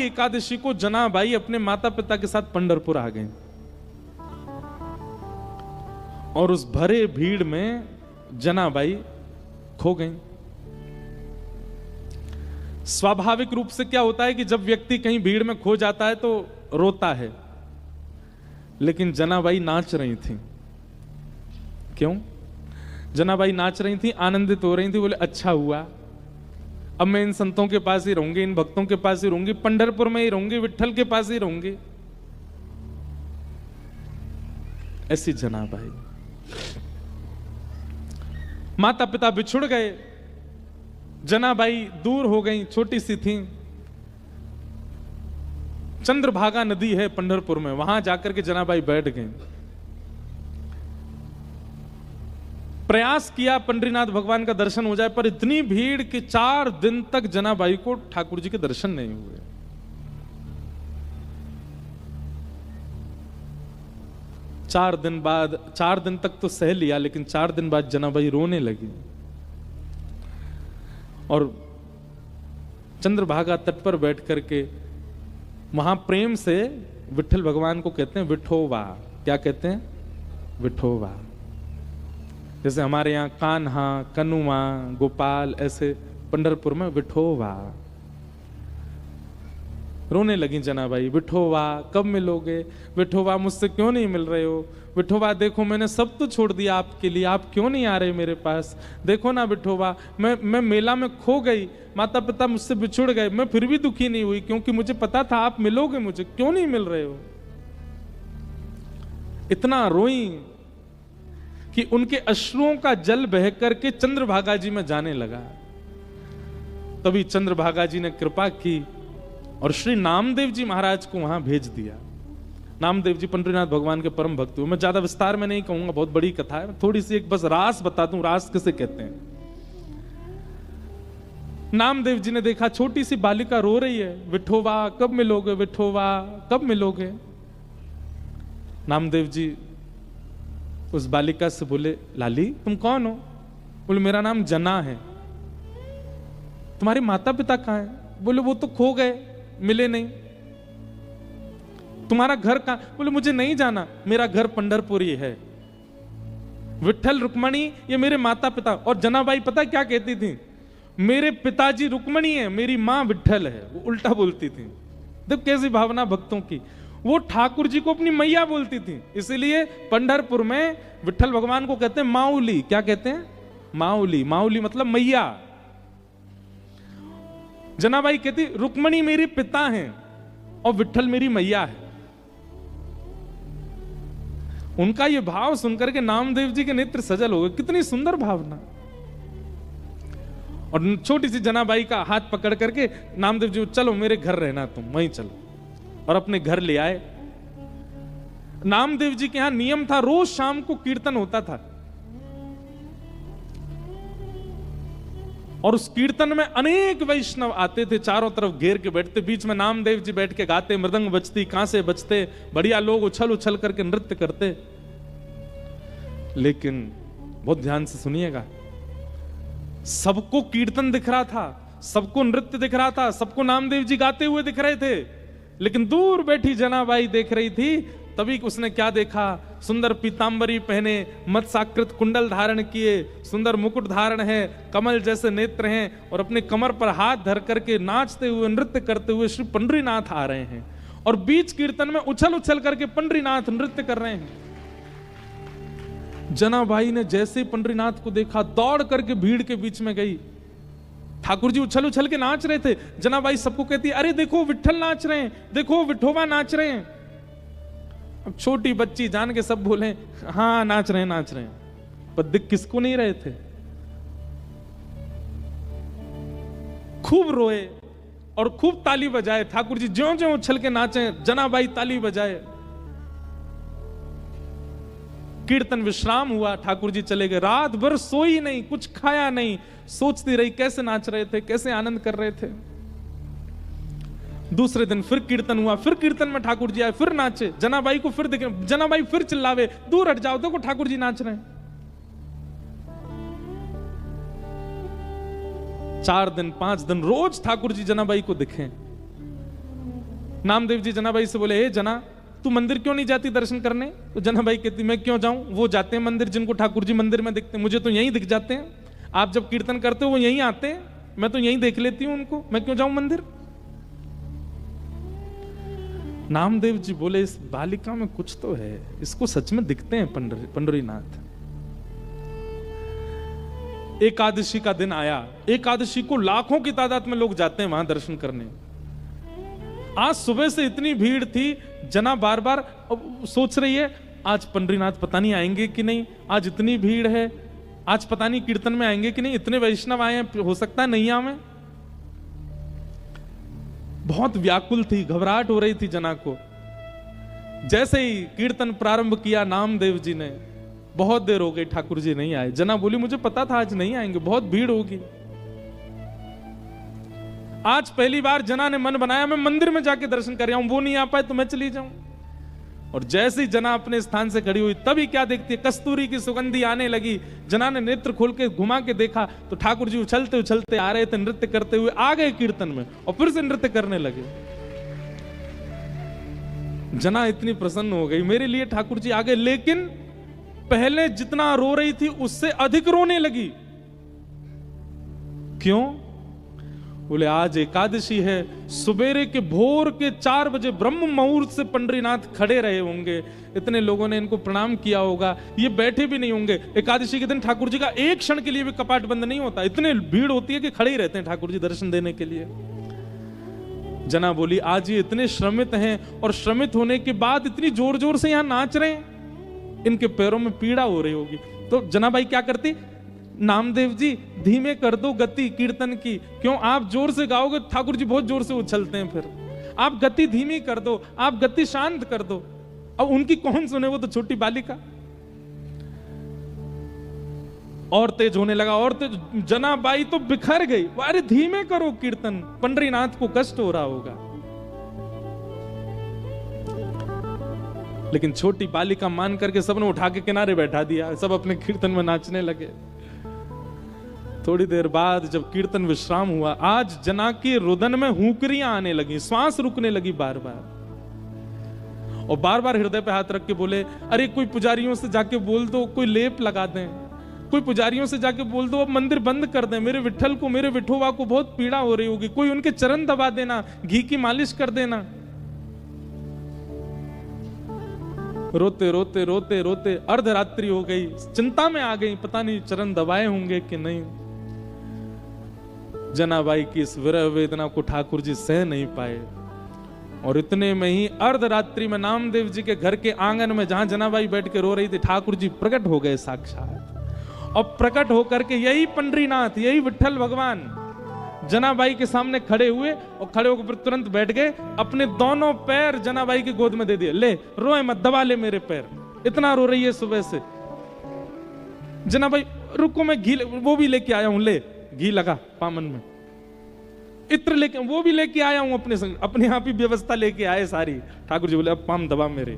एकादशी को जनाबाई अपने माता पिता के साथ पंढरपुर आ गई और उस भरे भीड़ में जनाबाई खो गई। स्वाभाविक रूप से क्या होता है कि जब व्यक्ति कहीं भीड़ में खो जाता है तो रोता है, लेकिन जनाबाई नाच रही थी। क्यों? जनाबाई नाच रही थी, आनंदित हो रही थी। बोले अच्छा हुआ, अब मैं इन संतों के पास ही रहूंगी, इन भक्तों के पास ही रहूंगी, पंढरपुर में ही रहूंगी, विट्ठल के पास ही रहूंगी। ऐसी जनाबाई। माता पिता बिछुड़ गए, जनाबाई दूर हो गई, छोटी सी थी। चंद्रभागा नदी है पंढरपुर में, वहां जाकर के जनाबाई बैठ गई। प्रयास किया पंडरीनाथ भगवान का दर्शन हो जाए, पर इतनी भीड़ कि 4 दिन तक जनाबाई को ठाकुर जी के दर्शन नहीं हुए। चार दिन तक तो सह लिया, लेकिन 4 दिन बाद जनाबाई रोने लगी और चंद्रभागा तट पर बैठ करके वहां प्रेम से विट्ठल भगवान को कहते हैं विठोवा। क्या कहते हैं? विठोवा। जैसे हमारे यहाँ कान्हा, कनुआ, गोपाल, ऐसे पंढरपुर में विठोवा। रोने लगी जनाबाई, विठोवा कब मिलोगे? विठोवा मुझसे क्यों नहीं मिल रहे हो? विठोवा देखो मैंने सब तो छोड़ दिया आपके लिए, आप क्यों नहीं आ रहे मेरे पास? देखो ना विठोवा, मैं मेला में खो गई, माता पिता मुझसे बिछुड़ गए, मैं फिर भी दुखी नहीं हुई क्योंकि मुझे पता था आप मिलोगे मुझे, क्यों नहीं मिल रहे हो? इतना रोई कि उनके अश्रुओं का जल बह करके चंद्रभागा जी में जाने लगा। तभी चंद्रभागा जी ने कृपा की और श्री नामदेव जी महाराज को वहां भेज दिया। नामदेव जी पंडरीनाथ भगवान के परम भक्त हुए। मैं ज्यादा विस्तार में नहीं कहूंगा, बहुत बड़ी कथा है, थोड़ी सी एक बस रास बता दूं, रास किसे कहते हैं। नामदेव जी ने देखा छोटी सी बालिका रो रही है, विठोबा कब मिलोगे, विठोबा कब मिलोगे? नामदेव जी उस बालिका से बोले, लाली तुम कौन हो? बोले मेरा नाम जना है। तुम्हारे माता पिता कहाँ हैं? बोले वो तो खो गए, मिले नहीं। तुम्हारा घर कहाँ? बोले मुझे नहीं जाना, मेरा घर पंढरपुर ही है। विट्ठल रुक्मणी ये मेरे माता पिता। और जनाबाई पता क्या कहती थी? मेरे पिताजी रुक्मणी है, मेरी मां विट्ठल है। वो उल्टा बोलती थी। देख कैसी भावना भक्तों की। वो ठाकुर जी को अपनी मैया बोलती थी। इसीलिए पंढरपुर में विट्ठल भगवान को कहते हैं माउली। क्या कहते हैं? माउली। माउली मतलब मैया। जनाबाई कहती रुक्मणी मेरी पिता हैं और विट्ठल मेरी मैया है। उनका ये भाव सुनकर के नामदेव जी के नेत्र सजल हो गए। कितनी सुंदर भावना। और छोटी सी जनाबाई का हाथ पकड़ करके नामदेव जी, चलो मेरे घर रहना, तुम वहीं चलो, और अपने घर ले आए। नामदेव जी के यहां नियम था, रोज शाम को कीर्तन होता था और उस कीर्तन में अनेक वैष्णव आते थे, चारों तरफ घेर के बैठते, बीच में नामदेव जी बैठ के गाते, मृदंग बजती, कांसे बजते, बढ़िया लोग उछल उछल करके नृत्य करते। लेकिन बहुत ध्यान से सुनिएगा, सबको कीर्तन दिख रहा था, सबको नृत्य दिख रहा था, सबको नामदेव जी गाते हुए दिख रहे थे, लेकिन दूर बैठी जनाबाई देख रही थी। तभी उसने क्या देखा? सुंदर पीतांबरी पहने, मत्स्याकृत कुंडल धारण किए, सुंदर मुकुट धारण है, कमल जैसे नेत्र हैं और अपने कमर पर हाथ धर करके नाचते हुए, नृत्य करते हुए श्री पंडरीनाथ आ रहे हैं और बीच कीर्तन में उछल उछल करके पंडरीनाथ नृत्य कर रहे हैं। जनाबाई ने जैसे ही पंडरीनाथ को देखा, दौड़ करके भीड़ के बीच में गई। ठाकुर जी उछल उछल के नाच रहे थे। जनाबाई सबको कहती, अरे देखो विट्ठल नाच रहे हैं, देखो विठोबा नाच रहे हैं। अब छोटी बच्ची जान के सब बोले हाँ नाच रहे हैं, नाच रहे हैं, पर दिख किसको नहीं रहे थे। खूब रोए और खूब ताली बजाए। ठाकुर जी ज्यों ज्यों उछल के नाचे, जनाबाई ताली बजाए। कीर्तन विश्राम हुआ, ठाकुर जी चले गए। रात भर सोई नहीं, कुछ खाया नहीं, सोचती रही कैसे नाच रहे थे, कैसे आनंद कर रहे थे। दूसरे दिन फिर कीर्तन हुआ, फिर कीर्तन में ठाकुर जी आए, फिर नाचे। जनाबाई को फिर देखे, जनाबाई फिर चिल्लावे, दूर हट जाओ, देखो ठाकुर जी नाच रहे हैं। 4 दिन 5 दिन रोज ठाकुर जी जनाबाई को दिखे। नामदेव जी जनाबाई से बोले, हे जना, तू मंदिर क्यों नहीं जाती दर्शन करने? तो जनाबाई कहती, मैं क्यों जाऊं? वो जाते हैं मंदिर, जिनको ठाकुर जी मंदिर में दिखते हैं, मुझे तो यहीं दिख जाते हैं। आप जब कीर्तन करते हो वो यहीं आते हैं, मैं तो यहीं देख लेती हूं उनको, मैं क्यों जाऊं मंदिर? नामदेव जी बोले, इस बालिका में कुछ तो है, इसको सच में दिखते हैं पंडरीनाथ। एकादशी का दिन आया, एकादशी को लाखों की तादाद में लोग जाते हैं वहां दर्शन करने। आज सुबह से इतनी भीड़ थी, जना बार बार सोच रही है, आज पंडरीनाथ पता नहीं आएंगे कि नहीं, आज इतनी भीड़ है, आज पता नहीं कीर्तन में आएंगे कि नहीं, इतने वैष्णव आए हैं, हो सकता है नहीं आवे। बहुत व्याकुल थी, घबराहट हो रही थी जना को। जैसे ही कीर्तन प्रारंभ किया नामदेव जी ने, बहुत देर हो गई ठाकुर जी नहीं आए। जना बोली, मुझे पता था आज नहीं आएंगे, बहुत भीड़ होगी। आज पहली बार जना ने मन बनाया, मैं मंदिर में जाके दर्शन कर रहा हूं, वो नहीं आ पाए तो मैं चली जाऊं। और जैसे ही जना अपने स्थान से खड़ी हुई, तभी क्या देखती है, कस्तूरी की सुगंधी आने लगी। जना ने नेत्र खोल के घुमा के देखा तो ठाकुर जी उछलते उछलते आ रहे थे, नृत्य करते हुए आ गए कीर्तन में और फिर से नृत्य करने लगे। जना इतनी प्रसन्न हो गई, मेरे लिए ठाकुर जी आ गए। लेकिन पहले जितना रो रही थी उससे अधिक रोने लगी। क्यों? बोले, आज एकादशी है, सुबेरे के भोर के 4 बजे ब्रह्म मुहूर्त से पंडरीनाथ खड़े रहे होंगे, इतने लोगों ने इनको प्रणाम किया होगा, ये बैठे भी नहीं होंगे। एकादशी के दिन ठाकुर जी का एक क्षण के लिए भी कपाट बंद नहीं होता, इतने भीड़ होती है कि खड़े ही रहते हैं ठाकुर जी दर्शन देने के लिए। जना बोली, आज ये इतने श्रमित हैं और श्रमित होने के बाद इतनी जोर जोर से यहां नाच रहे हैं, इनके पैरों में पीड़ा हो रही होगी। तो जनाबाई क्या करती, नामदेव जी धीमे कर दो गति कीर्तन की, क्यों आप जोर से गाओगे ठाकुर जी बहुत जोर से उछलते हैं, फिर आप गति धीमी कर दो, आप गति शांत कर दो। अब उनकी कौन सुने, वो तो छोटी बालिका। और तेज होने लगा, और तेज। जनाबाई तो बिखर गई, अरे धीमे करो कीर्तन, पंडरीनाथ को कष्ट हो रहा होगा। लेकिन छोटी बालिका मान करके सबने उठा के किनारे बैठा दिया, सब अपने कीर्तन में नाचने लगे। थोड़ी देर बाद जब कीर्तन विश्राम हुआ, आज जना की रुदन में हुंकरियां आने लगी, श्वास रुकने लगी बार बार, और बार बार हृदय पे हाथ रख के बोले, अरे कोई पुजारियों से जाके बोल दो कोई लेप लगा दें, कोई पुजारियों से जाके बोल दो अब मंदिर बंद कर दें, मेरे विठल को, मेरे विठोबा को बहुत पीड़ा हो रही होगी, कोई उनके चरण दबा देना, घी की मालिश कर देना। रोते रोते रोते रोते अर्धरात्रि हो गई, चिंता में आ गई, पता नहीं चरण दबाए होंगे कि नहीं। जनाबाई की इस विरह वेदना को ठाकुर जी सह नहीं पाए, और इतने में ही अर्धरात्रि में नामदेव जी के घर के आंगन में जहां जनाबाई बैठ के रो रही थी, ठाकुर जी प्रकट हो गए साक्षात। और प्रकट होकर के यही पंडरीनाथ, यही विठल भगवान जनाबाई के सामने खड़े हुए, और खड़े होकर फिर तुरंत बैठ गए, अपने दोनों पैर जनाबाई की गोद में दे दिए, ले रोए मत, दबा ले मेरे पैर, इतना रो रही है सुबह से। जनाबाई रुको, मैं घी वो भी लेके आया हूं, ले घी लगा पामन में, इत्र लेके वो भी लेके आया हूं अपने संग, अपने आप ही व्यवस्था लेके आए सारी। ठाकुर जी बोले, अब पाम दबा मेरे,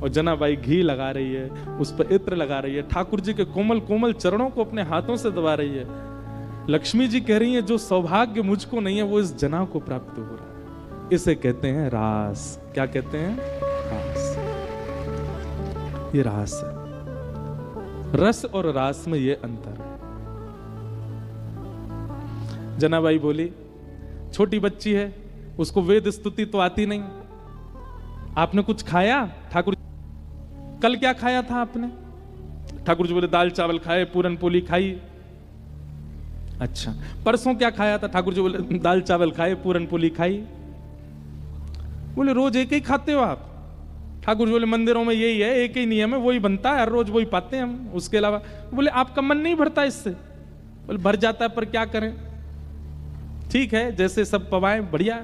और जनाबाई घी लगा रही है, उस पर इत्र लगा रही है, ठाकुर जी के कोमल कोमल चरणों को अपने हाथों से दबा रही है। लक्ष्मी जी कह रही है, जो सौभाग्य मुझको नहीं है वो इस जना को प्राप्त हो रहा है। इसे कहते हैं रास। क्या कहते हैं? रास। ये रास है, रस और रास में ये अंतर है। जनाबाई बोली, छोटी बच्ची है, उसको वेद स्तुति तो आती नहीं, आपने कुछ खाया? ठाकुर, कल क्या खाया था आपने? ठाकुर जी बोले, दाल चावल खाए, पूरन पोली खाई। अच्छा, परसों क्या खाया था? ठाकुर जी बोले, दाल चावल खाए, पूरन पोली खाई। बोले, रोज एक ही खाते हो आप? ठाकुर जी बोले, मंदिरों में यही है, एक ही नियम है, वही बनता है, हर रोज वही पाते हैं हम, उसके अलावा। बोले, आपका मन नहीं भरता इससे? बोले, भर जाता है, पर क्या करें, ठीक है, जैसे सब पवाएं, बढ़िया।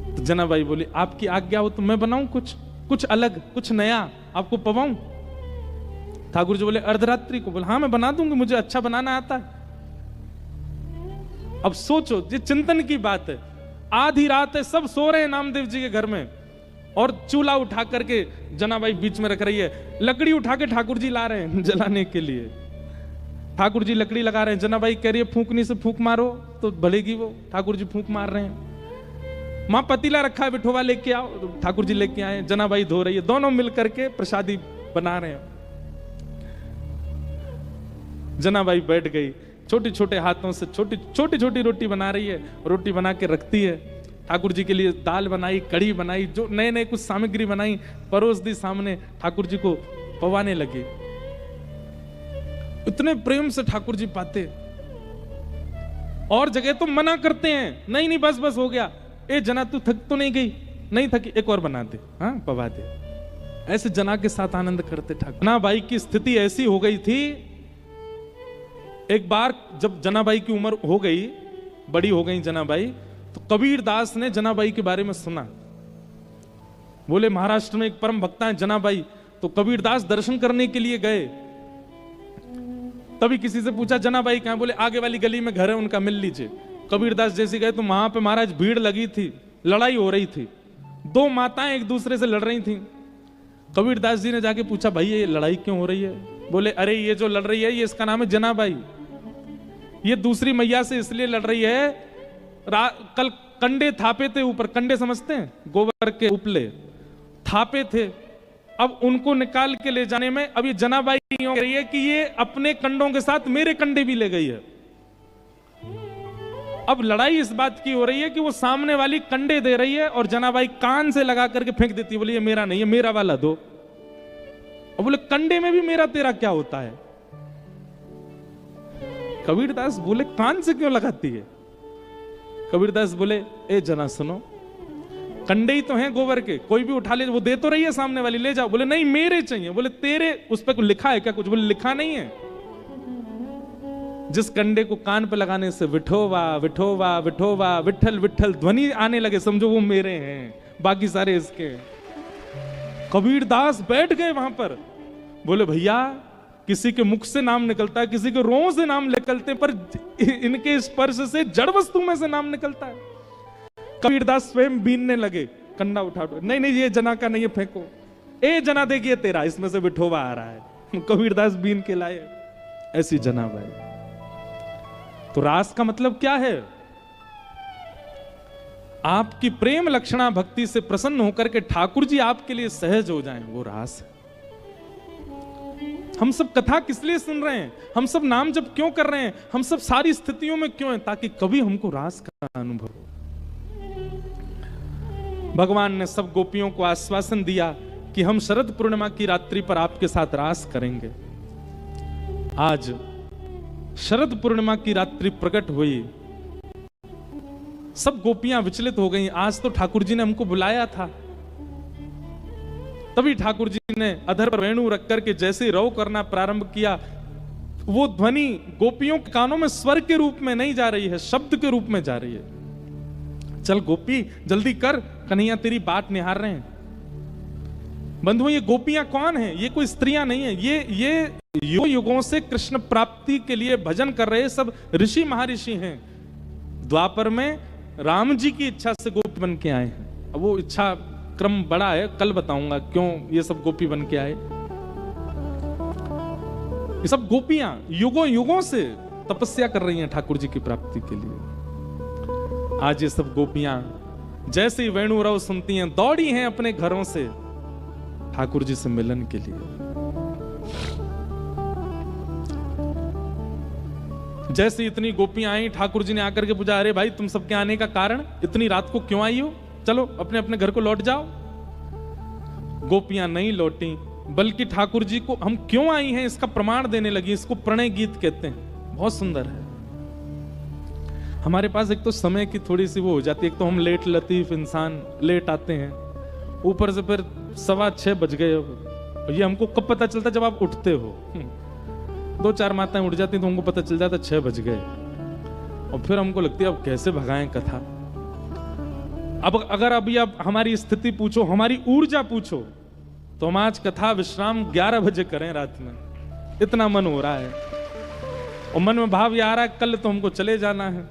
तो जनाबाई बोली, आपकी आज्ञा हो तो मैं बनाऊं कुछ अलग, कुछ नया आपको पवाऊं? ठाकुर जी बोले, अर्धरात्रि को? बोले, हाँ मैं बना दूंगी, मुझे अच्छा बनाना आता है। अब सोचो, ये चिंतन की बात है, आधी रात है, सब सो रहे हैं नामदेव जी के घर में, और चूल्हा उठा करके जनाबाई बीच में रख रही है, लकड़ी उठा के ठाकुर जी ला रहे हैं जलाने के लिए। ठाकुर जी लकड़ी लगा रहे हैं, जनाबाई कह रही है फूंकनी से फूंक मारो तो भलेगी वो, ठाकुर जी फूंक मार रहे हैं। माँ पतीला रखा है, विठोबा लेके आओ, तो ठाकुर जी लेके आए, जनाबाई धो रही है, दोनों मिलकर के प्रसादी बना रहे हैं। जनाबाई बैठ गई, छोटे छोटे हाथों से छोटी छोटी रोटी बना रही है, रोटी बना के रखती है। ठाकुर जी के लिए दाल बनाई, कढ़ी बनाई, जो नए नए कुछ सामग्री बनाई, परोस दी सामने, ठाकुर जी को पवाने लगे। इतने प्रेम से ठाकुर जी पाते। और जगह तो मना करते हैं, नहीं नहीं बस बस हो गया, ए जना तू थक तो नहीं गई? नहीं थकी, एक और बना दे, हाँ पवा दे। ऐसे जना के साथ आनंद करते ठाकुर। जनाबाई की स्थिति ऐसी हो गई थी, एक बार जब जनाबाई की उम्र हो गई, बड़ी हो गई जनाबाई, तो कबीर दास ने जनाबाई के बारे में सुना। बोले महाराष्ट्र में एक परम भक्ता है जनाबाई, तो कबीर दास दर्शन करने के लिए गए। तभी किसी से पूछा जनाबाई कहां? बोले आगे वाली गली में घर है उनका, मिल लीजिए। कबीर दास जैसे गए तो वहां पे महाराज भीड़ लगी थी, लड़ाई हो रही थी, दो माताएं एक दूसरे से लड़ रही थी। कबीर दास जी ने जाके पूछा भाई ये लड़ाई क्यों हो रही है? बोले अरे ये जो लड़ रही है ये इसका नाम है जनाबाई, ये दूसरी मैया से इसलिए लड़ रही है, कल कंडे थापे थे ऊपर, कंडे समझते हैं, गोबर के उपले थापे थे, अब उनको निकाल के ले जाने में अब ये जनाबाई कह रही है कि ये अपने कंडों के साथ मेरे कंडे भी ले गई है। अब लड़ाई इस बात की हो रही है कि वो सामने वाली कंडे दे रही है और जनाबाई कान से लगा करके फेंक देती है, बोले ये मेरा नहीं है, मेरा वाला दो। और बोले कंडे में भी मेरा तेरा क्या होता है? कबीरदास बोले कान से क्यों लगाती है? कबीरदास बोले ए जना सुनो, कंडे ही तो हैं गोबर के, कोई भी उठा ले, वो दे तो रही है सामने वाली, ले जाओ। बोले नहीं मेरे चाहिए। बोले तेरे उस पर कुछ लिखा है क्या? कुछ। बोले लिखा नहीं है। जिस कंडे को कान पे लगाने से विठोबा विठोबा विठोबा विठल विठल ध्वनि आने लगे, समझो वो मेरे हैं, बाकी सारे इसके। कबीरदास बैठ गए वहां पर। बोले भैया किसी के मुख से नाम निकलता है, किसी के रों से नाम निकलते, पर इनके स्पर्श से जड़ वस्तु में से नाम निकलता है। कबीरदास स्वयं बीनने लगे, कंडा उठा, नहीं नहीं ये जना का नहीं है, फेंको। ए जना देखिए तेरा, इसमें से विठोबा आ रहा है। कबीरदास बीन के लाए, ऐसी जनाबाई। तो रास का मतलब क्या है? आपकी प्रेम लक्षणा भक्ति से प्रसन्न होकर के ठाकुर जी आपके लिए सहज हो जाएं, वो रास है। हम सब कथा किस लिए सुन रहे हैं? हम सब नाम जप क्यों कर रहे हैं? हम सब सारी स्थितियों में क्यों हैं? ताकि कभी हमको रास का अनुभव हो। भगवान ने सब गोपियों को आश्वासन दिया कि हम शरद पूर्णिमा की रात्रि पर आपके साथ रास करेंगे। आज शरद पूर्णिमा की रात्रि प्रकट हुई, सब गोपियां विचलित हो गईं। आज तो ठाकुर जी ने हमको बुलाया था। तभी ठाकुर जी ने अधर पर वेणु रख करके जैसे रव करना प्रारंभ किया, वो ध्वनि गोपियों के कानों में स्वर के रूप में नहीं जा रही है, शब्द के रूप में जा रही है। चल गोपी जल्दी कर, कन्हैया तेरी बात निहार रहे हैं। बंधुओं ये गोपियां कौन हैं? ये कोई स्त्रियां नहीं है, ये युगों से कृष्ण प्राप्ति के लिए भजन कर रहे सब ऋषि महर्षि हैं। द्वापर में राम जी की इच्छा से गोपी बन के आए हैं। अब वो इच्छा क्रम बड़ा है, कल बताऊंगा क्यों ये सब गोपी बन के आए। ये सब गोपियां युगों युगों से तपस्या कर रही हैं ठाकुर जी की प्राप्ति के लिए। आज ये सब गोपियां जैसे ही वेणु रव सुनती हैं, दौड़ी हैं अपने घरों से ठाकुर जी से मिलन के लिए। जैसे इतनी गोपियां आई, ठाकुर जी ने आकर के पूछा, अरे भाई तुम सबके आने का कारण, इतनी रात को क्यों आई हो? चलो अपने अपने घर को लौट जाओ। गोपियां नहीं लौटी, बल्कि ठाकुर जी को हम क्यों आई हैं इसका प्रमाण देने लगी। इसको प्रणय गीत कहते हैं, बहुत सुंदर है। हमारे पास एक तो समय की थोड़ी सी वो हो जाती है, एक तो हम लेट लतीफ इंसान, लेट आते हैं, ऊपर से फिर 6:15 बज गए। ये हमको कब पता चलता? जब आप उठते हो। 2-4 माताएं उठ जाती तो हमको पता चल जाता 6 बज गए, और फिर हमको लगती है अब कैसे भगाएं कथा। अब अगर अभी आप हमारी स्थिति पूछो, हमारी ऊर्जा पूछो, तो हम आज कथा विश्राम 11 बजे करें रात में, इतना मन हो रहा है। और मन में भाव ये आ रहा है कल तो हमको चले जाना है,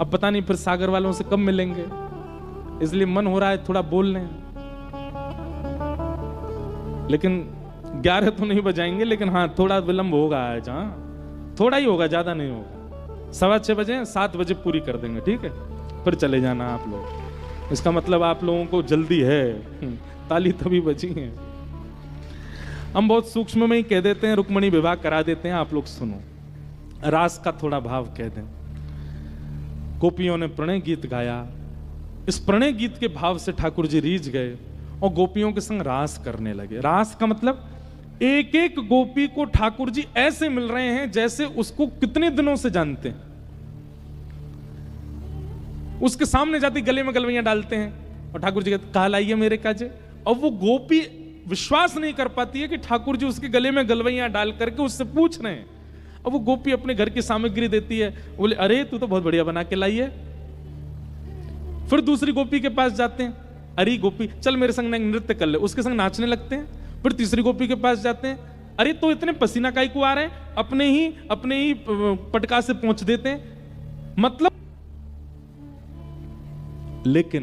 अब पता नहीं फिर सागर वालों से कब मिलेंगे, इसलिए मन हो रहा है थोड़ा बोल लें। लेकिन 11 तो नहीं बजाएंगे, लेकिन हाँ थोड़ा विलंब होगा आज, हाँ थोड़ा ही होगा, ज्यादा नहीं होगा। 6:15 बजे 7 बजे पूरी कर देंगे, ठीक है? फिर चले जाना आप लोग। इसका मतलब आप लोगों को जल्दी है। ताली तभी बची है। हम बहुत सूक्ष्म में ही कह देते हैं, रुक्मणी विवाह करा देते हैं। आप लोग सुनो, रास का थोड़ा भाव कह दें। गोपियों ने प्रणय गीत गाया। इस प्रणय गीत के भाव से ठाकुर जी रीझ गए और गोपियों के संग रास करने लगे। रास का मतलब एक एक गोपी को ठाकुर जी ऐसे मिल रहे हैं जैसे उसको कितने दिनों से जानते हैं। उसके सामने जाती गले में गलवैयां डालते हैं और ठाकुर जी कहते कहा लाइए मेरे काजे। और वो गोपी विश्वास नहीं कर पाती है कि ठाकुर जी उसके गले में गलवैयां डाल करके उससे पूछ रहे हैं। अब वो गोपी अपने घर की सामग्री देती है, बोले अरे तू तो बहुत बढ़िया बना के लाई है। फिर दूसरी गोपी के पास जाते हैं, अरे गोपी चल मेरे संग नृत्य कर ले, उसके संग नाचने लगते हैं। फिर तीसरी गोपी के पास जाते हैं, अरे तो इतने पसीना काहे को आ रहे हैं, अपने ही पटका से पहुंच देते हैं। मतलब लेकिन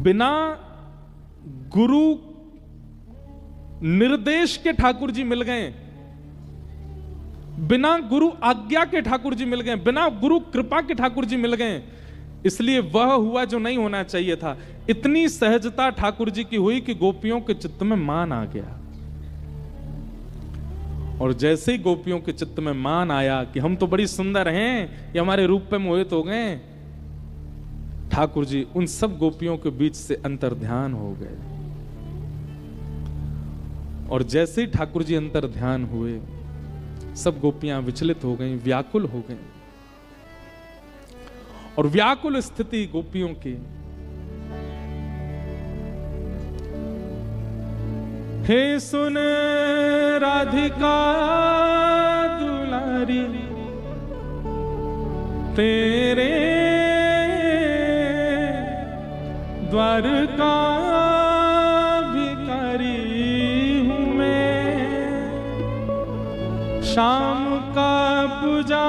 बिना गुरु निर्देश के ठाकुर जी मिल गए, बिना गुरु आज्ञा के ठाकुर जी मिल गए, बिना गुरु कृपा के ठाकुर जी मिल गए। इसलिए वह हुआ जो नहीं होना चाहिए था। इतनी सहजता ठाकुर जी की हुई कि गोपियों के चित्त में मान आ गया। और जैसे ही गोपियों के चित्त में मान आया कि हम तो बड़ी सुंदर हैं, ये हमारे रूप पे मोहित हो गए, ठाकुर जी उन सब गोपियों के बीच से अंतर्ध्यान हो गए। और जैसे ही ठाकुर जी अंतर्ध्यान हुए, सब गोपियां विचलित हो गईं, व्याकुल हो गईं। और व्याकुल स्थिति गोपियों की, हे सुन राधिका दुलारी, तेरे द्वारका भिखारी हूं मैं, शाम का पुजारी,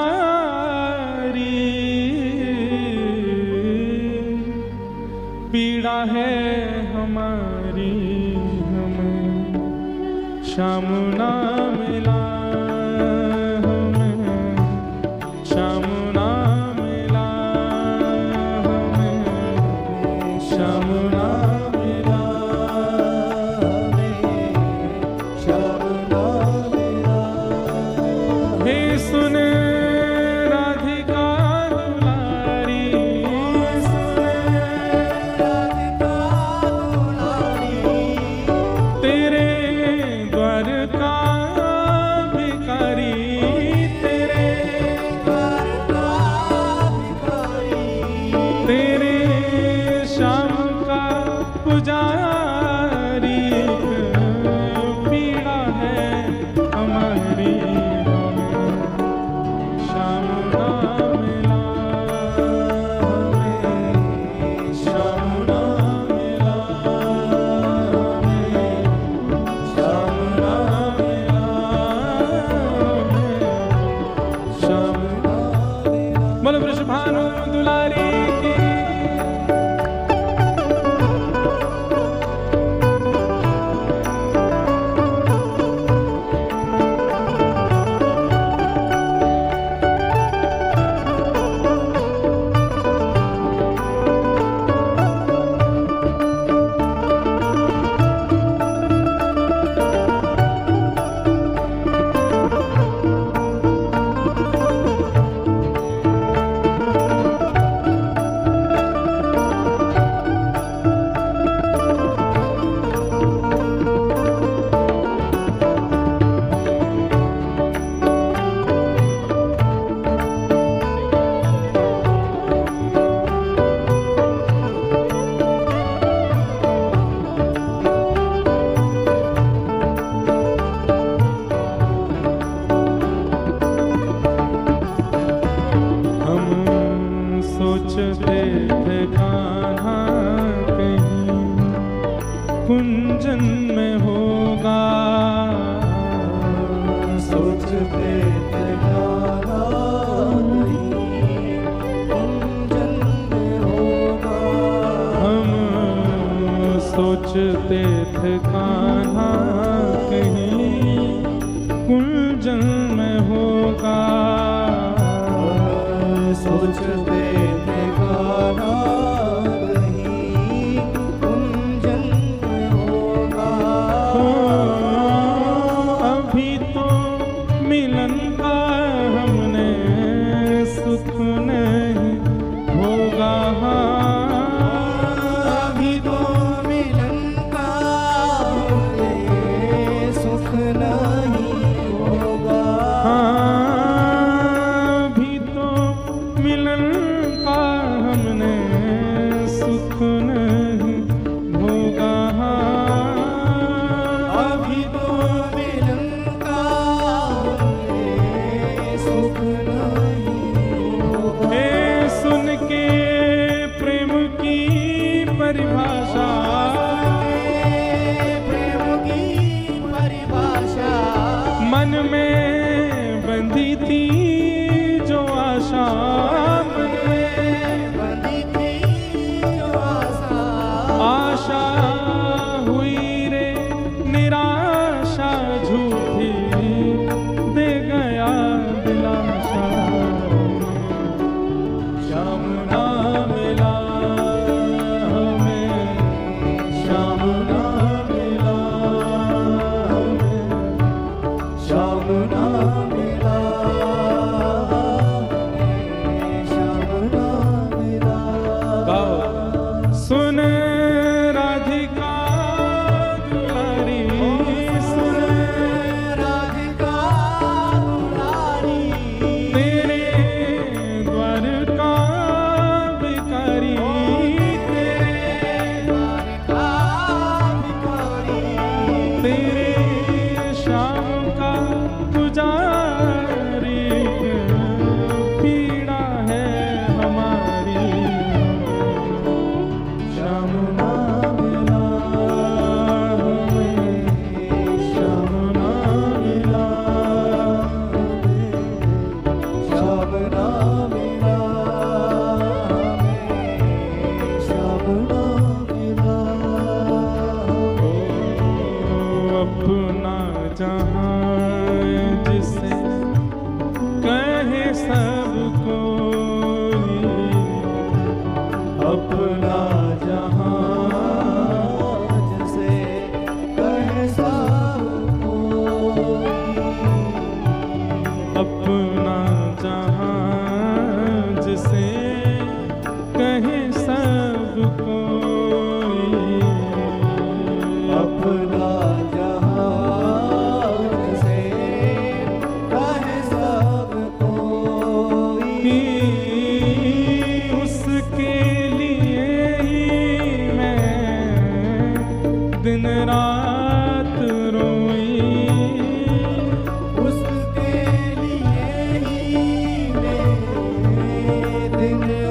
पीड़ा है हमारी हमें श्याम ना मिला, हमें श्याम ना मिला, हमें श्याम ना मिला, हमें श्याम ना मिला। हे सुन राधिका दुलारी, तेरे द्वार का भिखारी, तेरे द्वार का भिखारी, तेरे श्याम का पुजारी, पीड़ा है हमारी हमें श्याम ना मिला, हमें श्याम ना मिला, हमें श्याम ना मिला, हमें श्याम ना मिला। बोलो वृषभानु दुलारी की। सोचते थे कान्हा कहीं कुंजन में होगा, सोचते थे कान्हा कहीं कुंजन में होगा, हम सोचते थे कान्हा कहीं कुंजन में होगा, सोचते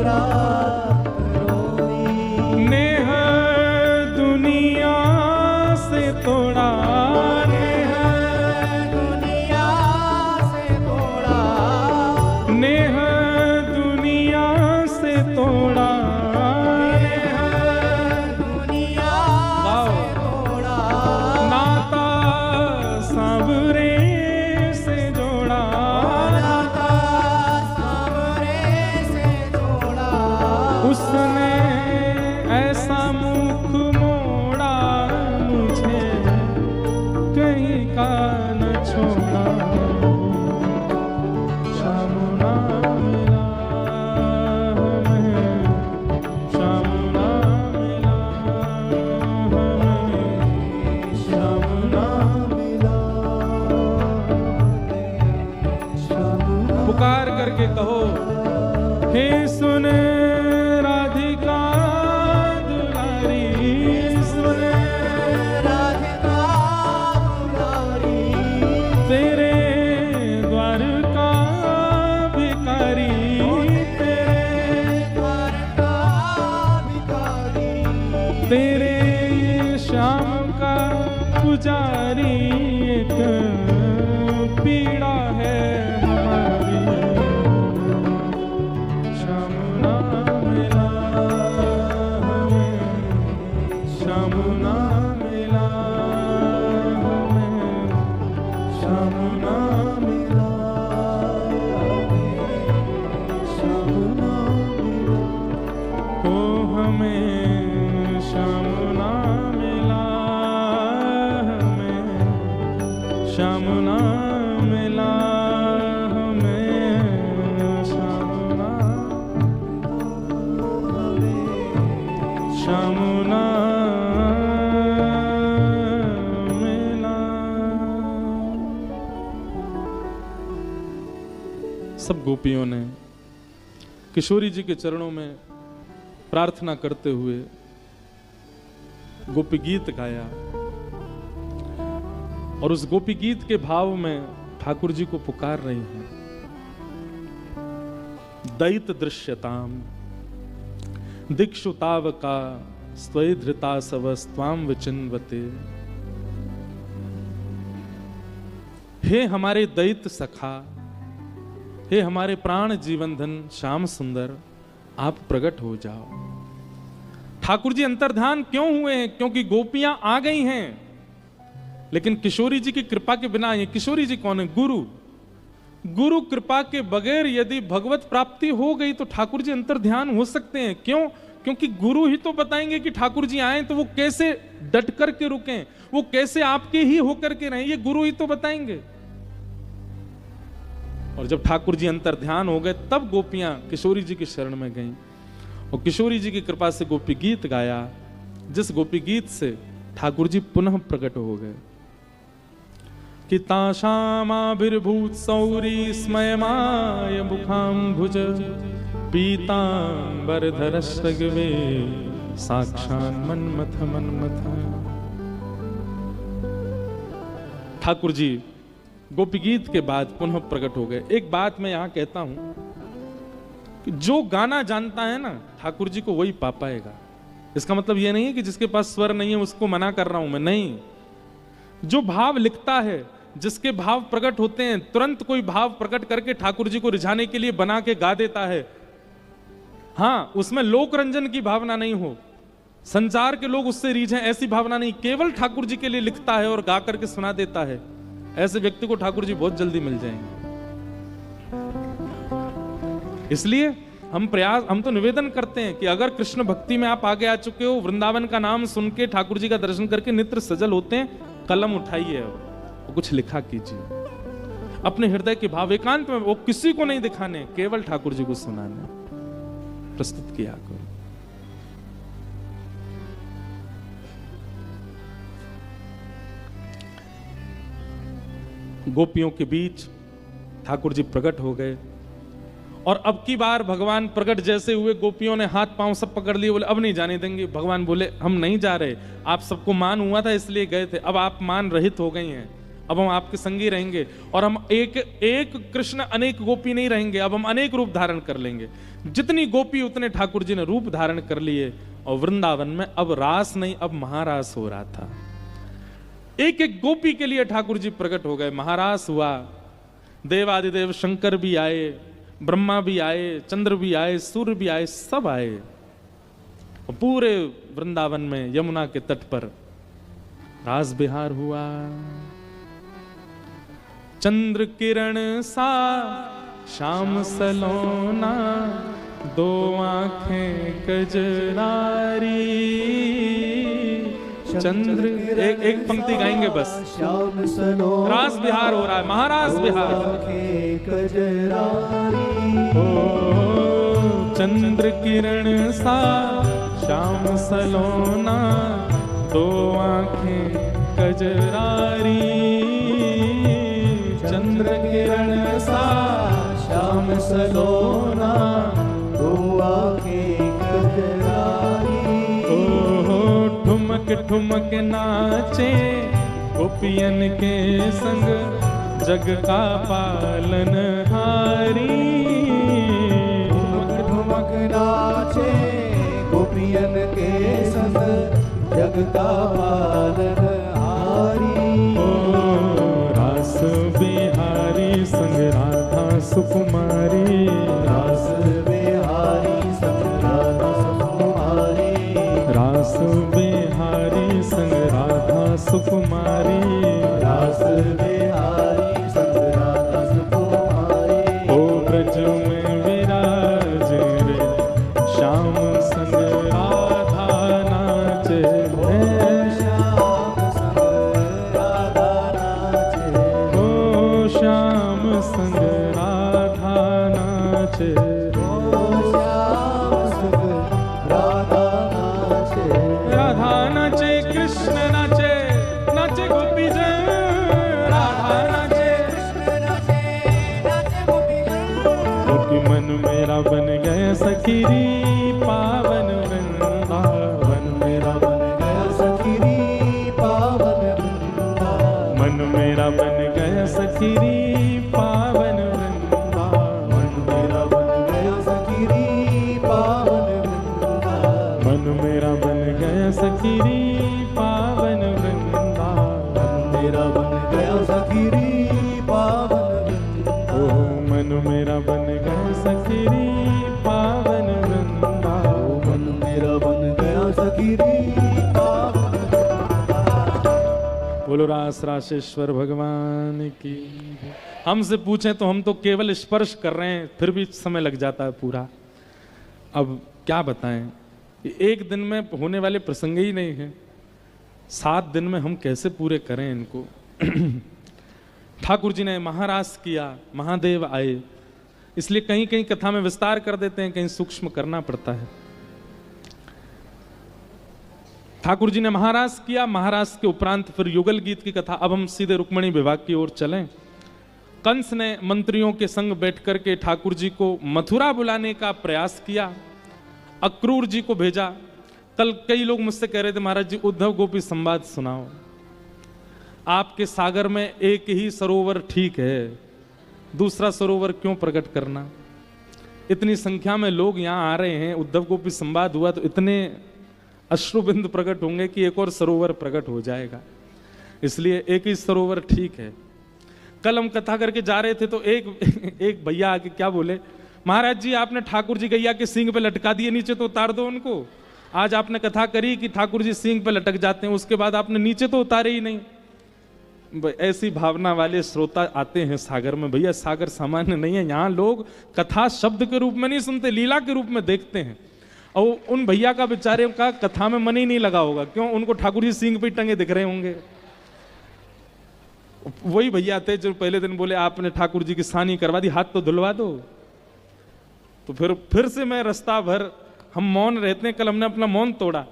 पूरा करोगी। नेह दुनिया से तोड़ा, नेह दुनिया से तोड़ा, नेह दुनिया से तोड़ा, नेह दुनिया से तोड़ा, नाता सांवरे से जोड़ा, नाता सांवरे से जोड़ा। उसने ऐसा मुख मोड़ा, मुझे कहीं का न छोड़ा। शाम ना मिला हमें, शाम ना मिला हमें, शाम ना मिला पुकार करके कहो, हे सुन राधिका दुलारी, सुन राधिका दुलारी, तेरे द्वार का भिखारी, तेरे द्वार का भिखारी, तेरे श्याम का पुजारी, एक पीड़ा है हमारी। श्याम ना मिला हमें, श्याम ना मिला हमें, श्याम ना मिला शाम ना मिला। हो हमें, श्याम ना मिला हमें, श्याम ना मिला हमें, श्याम ना, श्याम ना मिला। सब गोपियों ने किशोरी जी के चरणों में प्रार्थना करते हुए गोपी गीत गाया, और उस गोपी गीत के भाव में ठाकुर जी को पुकार रही हैं। दैत दृश्यताम दिक्षु तावका स्वै धृता सवस्त्वाम विचिन्वते। हे हमारे दैत सखा, हे हमारे प्राण जीवन धन श्याम सुंदर, आप प्रकट हो जाओ। ठाकुर जी अंतर्ध्यान क्यों हुए हैं? क्योंकि गोपियां आ गई हैं, लेकिन किशोरी जी की कृपा के बिना, ये किशोरी जी कौन है? गुरु। गुरु कृपा के बगैर यदि भगवत प्राप्ति हो गई तो ठाकुर जी अंतर्ध्यान हो सकते हैं। क्यों? क्योंकि गुरु ही तो बताएंगे कि ठाकुर जी आए तो वो कैसे डट कर के रुकें, वो कैसे आपके ही होकर के रहें, ये गुरु ही तो बताएंगे। और जब ठाकुर जी अंतर्ध्यान हो गए तब गोपियां किशोरी जी की शरण में गईं, और किशोरी जी की कृपा से गोपी गीत गाया, जिस गोपी गीत से ठाकुर जी पुनः प्रकट हो गए कि ताशामाभिर्भूत सौरी स्मयमाय मुखाम्भुज पीतांबर सगवे साक्षान मन्मथ मन्मथ। ठाकुर जी गोपी गीत के बाद पुनः प्रकट हो गए। एक बात मैं यहां कहता हूं कि जो गाना जानता है ना ठाकुर जी को, वही पा पाएगा। इसका मतलब यह नहीं है कि जिसके पास स्वर नहीं है उसको मना कर रहा हूं मैं, नहीं। जो भाव लिखता है, जिसके भाव प्रकट होते हैं, तुरंत कोई भाव प्रकट करके ठाकुर जी को रिझाने के लिए बना के गा देता है। हां, उसमें लोक रंजन की भावना नहीं हो, संसार के लोग उससे रीझें, ऐसी भावना नहीं, केवल ठाकुर जी के लिए लिखता है और गा करके सुना देता है। ऐसे व्यक्ति को ठाकुर जी बहुत जल्दी मिल जाएंगे। इसलिए हम तो निवेदन करते हैं कि अगर कृष्ण भक्ति में आप आगे आ चुके हो, वृंदावन का नाम सुन के, ठाकुर जी का दर्शन करके नेत्र सजल होते हैं, कलम उठाइए और कुछ लिखा कीजिए। अपने हृदय के भाव एकांत में, वो किसी को नहीं दिखाने, केवल ठाकुर जी को सुनाने, प्रस्तुत किया करो। गोपियों के बीच ठाकुर जी प्रकट हो गए, और अब की बार भगवान प्रकट जैसे हुए, गोपियों ने हाथ पांव सब पकड़ लिए, बोले अब नहीं जाने देंगे। भगवान बोले हम नहीं जा रहे, आप सबको मान हुआ था इसलिए गए थे, अब आप मान रहित हो गई हैं, अब हम आपके संग ही रहेंगे और हम एक एक कृष्ण अनेक गोपी नहीं रहेंगे, अब हम अनेक रूप धारण कर लेंगे। जितनी गोपी उतने ठाकुर जी ने रूप धारण कर लिए और वृंदावन में अब रास नहीं, अब महारास हो रहा था। एक एक गोपी के लिए ठाकुर जी प्रकट हो गए, महारास हुआ। देवादिदेव शंकर भी आए, ब्रह्मा भी आए, चंद्र भी आए, सूर्य भी आए, सब आए। और पूरे वृंदावन में यमुना के तट पर रास बिहार हुआ। चंद्र किरण सा श्याम सलोना, दो आंखें कजरारी। चंद्र एक पंक्ति गाएंगे बस। श्याम सलोना, रास बिहार हो रहा है, महारास बिहार। आंखें कजरारी। ओ चंद्र किरण सा श्याम सलोना, दो आंखें कजरारी। चंद्र किरण सा श्याम सलोना, दो आंखें कजरारी। ओ ठुमक ठुमक नाचे गोपियन के संग, जग का पालन हारी। ठुमक ठुमक नाचे गोपियन के संग, जग का पालन हारी। रास बिहारी संग राधा सुकुमारी। रास बिहारी संग राधा सुकुमारी। रास बिहारी संग राधा सुकुमारी। रास बिहारी संग राधा सुकुमारी। ओ ब्रज में विराज रे, श्याम संग राधा नाचे। श्याम संग राधा नाचे। ओ श्याम संग राधा नाचे। श्याम संग राधा नाचे। राधा नाचे, कृष्ण नाचे, नाचे गोपी जन। राधा नाचे, कृष्ण नाचे, नाचे गोपी जन। क्योंकि मन मेरा बन गया सखीरी, पावन वृंदावन मेरा बन गया सखीरी पावन वृंदावन। मन मेरा बन गया सखीरी, पावन वृंदावन। मन मेरा बन गया सखीरी पावन वृंदावन। मन मेरा बन गया सखीरी, पावन वृंदावन। मन मेरा बन गया सखीरी पावन ओ वृंदावन। मन मेरा बन गया सखीरी, पावन वृंदावन। मन मेरा बन गया सखीरी पावन वृंदावन। बोलो रास राशेश्वर भगवान की। हमसे पूछें तो हम तो केवल स्पर्श कर रहे हैं, फिर भी समय लग जाता है पूरा। अब क्या बताएं, ये एक दिन में होने वाले प्रसंग ही नहीं है, 7 दिन में हम कैसे पूरे करें इनको। ठाकुर जी ने महारास किया, महादेव आए, इसलिए कहीं कहीं कथा में विस्तार कर देते हैं, कहीं सूक्ष्म करना पड़ता है। ठाकुर जी ने महारास किया, महारास के उपरांत फिर युगल गीत की कथा। अब हम सीधे रुक्मणी विभाग की ओर चलें। कंस ने मंत्रियों के संग बैठ करके ठाकुर जी को मथुरा बुलाने का प्रयास किया, अक्रूर जी को भेजा। कल कई लोग मुझसे कह रहे थे, महाराज जी उद्धव गोपी संवाद सुनाओ। आपके सागर में एक ही सरोवर ठीक है, दूसरा सरोवर क्यों प्रकट करना। इतनी संख्या में लोग यहाँ आ रहे हैं, उद्धव गोपी संवाद हुआ तो इतने अश्रुबिंद प्रकट होंगे कि एक और सरोवर प्रकट हो जाएगा, इसलिए एक ही सरोवर ठीक है। कल हम कथा करके जा रहे थे तो एक भैया आके क्या बोले, महाराज जी आपने ठाकुर जी गैया के सींग पे लटका दिए, नीचे तो उतार दो उनको। आज आपने कथा करी कि ठाकुर जी सींग पे लटक जाते हैं, उसके बाद आपने नीचे तो उतारे ही नहीं। ऐसी भावना वाले श्रोता आते हैं सागर में। भैया सागर सामान्य नहीं है, यहाँ लोग कथा शब्द के रूप में नहीं सुनते, लीला के रूप में देखते हैं। और उन भैया का बेचारे का कथा में मन ही नहीं लगा होगा, क्यों, उनको ठाकुर जी सींग पे टंगे दिख रहे होंगे। वही भैया थे जो पहले दिन बोले आपने ठाकुर जी की सानी करवा दी, हाथ तो धुलवा दो। तो फिर से मैं रास्ता भर हम मौन रहते हैं, कल हमने अपना मौन तोड़ा।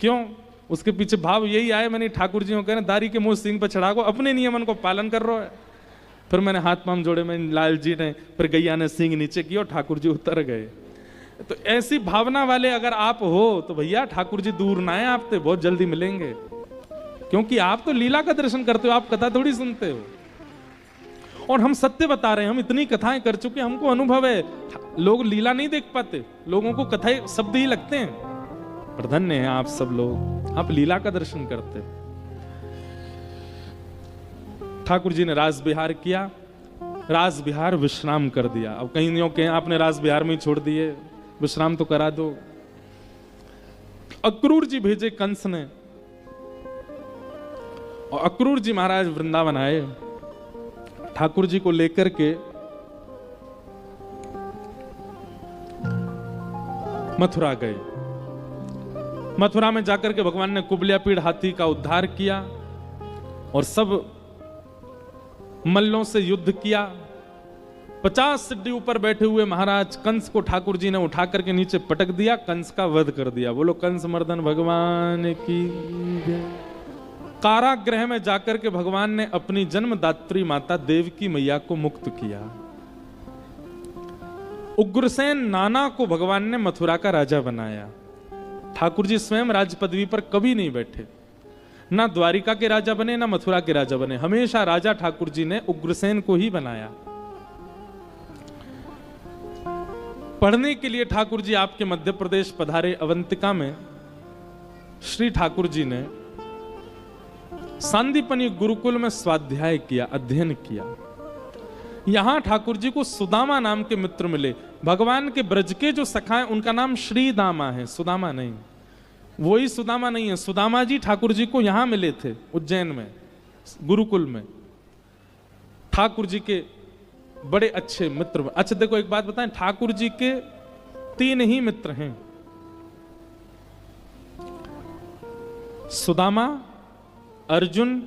क्यों, उसके पीछे भाव यही आए, मैंने ठाकुर जी को कहना दारी के मुंह सिंह पर चढ़ा को, अपने नियमन को पालन कर रहा है। फिर मैंने हाथ पाम जोड़े, में लाल जी ने, फिर गैया ने सिंह नीचे किया और ठाकुर जी उतर गए। तो ऐसी भावना वाले अगर आप हो तो भैया ठाकुर जी दूर ना आए, आपसे बहुत जल्दी मिलेंगे। क्योंकि आप तो लीला का दर्शन करते हो, आप कथा थोड़ी सुनते हो। और हम सत्य बता रहे हैं, हम इतनी कथाएं कर चुके, हमको अनुभव है। लोग लीला नहीं देख पाते, लोगों को कथाएं शब्द ही लगते हैं। पर धन्य हैं आप सब लोग, आप लीला का दर्शन करते हो। ठाकुर जी ने रास विहार किया, रास विहार विश्राम कर दिया। अब कहीं नहीं कहें आपने रास विहार में ही छोड़ दिए, विश्राम तो करा दो। अक्रूर जी भेजे कंस ने, और अक्रूर जी महाराज वृंदावन आए, ठाकुर जी को लेकर के मथुरा गए। मथुरा में जाकर के भगवान ने कुबलिया पीड़ हाथी का उद्धार किया और सब मल्लों से युद्ध किया। 50 सिड्डी ऊपर बैठे हुए महाराज कंस को ठाकुर जी ने उठा करके नीचे पटक दिया, कंस का वध कर दिया। बोलो कंस मर्दन भगवान की जय। कारागृह में जाकर के भगवान ने अपनी जन्मदात्री माता देवकी मैया को मुक्त किया। उग्रसेन नाना को भगवान ने मथुरा का राजा बनाया। ठाकुर जी स्वयं राज पदवी पर कभी नहीं बैठे, ना द्वारिका के राजा बने ना मथुरा के राजा बने, हमेशा राजा ठाकुर जी ने उग्रसेन को ही बनाया। पढ़ने के लिए ठाकुर जी आपके मध्य प्रदेश पधारे। अवंतिका में श्री ठाकुर जी ने सांदीपनी गुरुकुल में स्वाध्याय किया, अध्ययन किया। यहां ठाकुर जी को सुदामा नाम के मित्र मिले। भगवान के ब्रज के जो सखा हैं उनका नाम श्री दामा है, सुदामा नहीं। वही सुदामा नहीं है, सुदामा जी ठाकुर जी को यहां मिले थे उज्जैन में गुरुकुल में। ठाकुर जी के बड़े अच्छे मित्र। अच्छा देखो एक बात बताएं, ठाकुर जी के 3 ही मित्र हैं, सुदामा, अर्जुन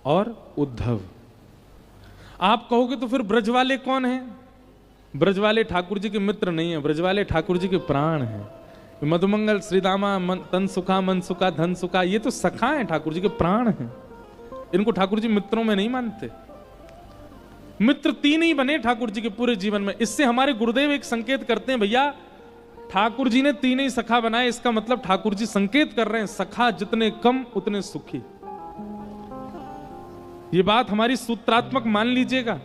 और उद्धव। आप कहोगे तो फिर ब्रज वाले कौन हैं? ब्रज वाले ठाकुर जी के मित्र नहीं है, ब्रज वाले ठाकुर जी के प्राण हैं। मधुमंगल, श्रीदामा, तन सुखा, मन सुखा, धन सुखा, ये तो सखा हैं, ठाकुर जी के प्राण हैं। इनको ठाकुर जी मित्रों में नहीं मानते। मित्र 3 ही बने ठाकुर जी के पूरे जीवन में। इससे हमारे गुरुदेव एक संकेत करते हैं, भैया ठाकुर जी ने 3 ही सखा बनाए, इसका मतलब ठाकुर जी संकेत कर रहे हैं सखा जितने कम उतने सुखी। ये बात हमारी सूत्रात्मक मान लीजिएगा।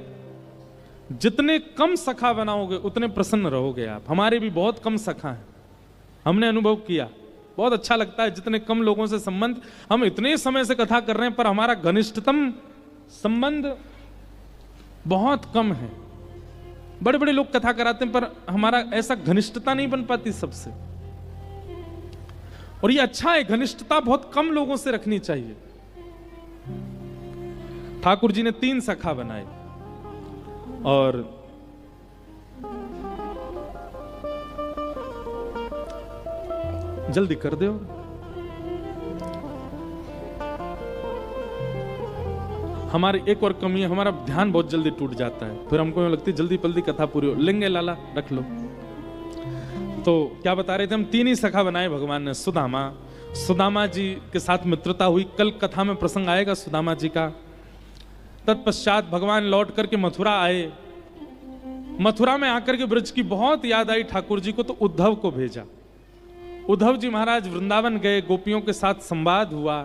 जितने कम सखा बनाओगे उतने प्रसन्न रहोगे आप। हमारे भी बहुत कम सखा हैं, हमने अनुभव किया, बहुत अच्छा लगता है जितने कम लोगों से संबंध। हम इतने समय से कथा कर रहे हैं पर हमारा घनिष्ठतम संबंध बहुत कम है। बड़े बड़े लोग कथा कराते हैं पर हमारा ऐसा घनिष्ठता नहीं बन पाती सबसे। और ये अच्छा है, घनिष्ठता बहुत कम लोगों से रखनी चाहिए। ठाकुर जी ने 3 सखा बनाए और जल्दी कर दो। हमारी एक और कमी है, हमारा ध्यान बहुत जल्दी टूट जाता है, फिर हमको लगती है जल्दी जल्दी कथा पूरी हो। लेंगे लाला, रख लो। तो क्या बता रहे थे हम? 3 ही सखा बनाए भगवान ने। सुदामा जी के साथ मित्रता हुई, कल कथा में प्रसंग आएगा सुदामा जी का। तत्पश्चात भगवान लौट करके मथुरा आए। मथुरा में आकर के ब्रज की बहुत याद आई ठाकुर जी को, तो उद्धव को भेजा। उद्धव जी महाराज वृंदावन गए, गोपियों के साथ संवाद हुआ।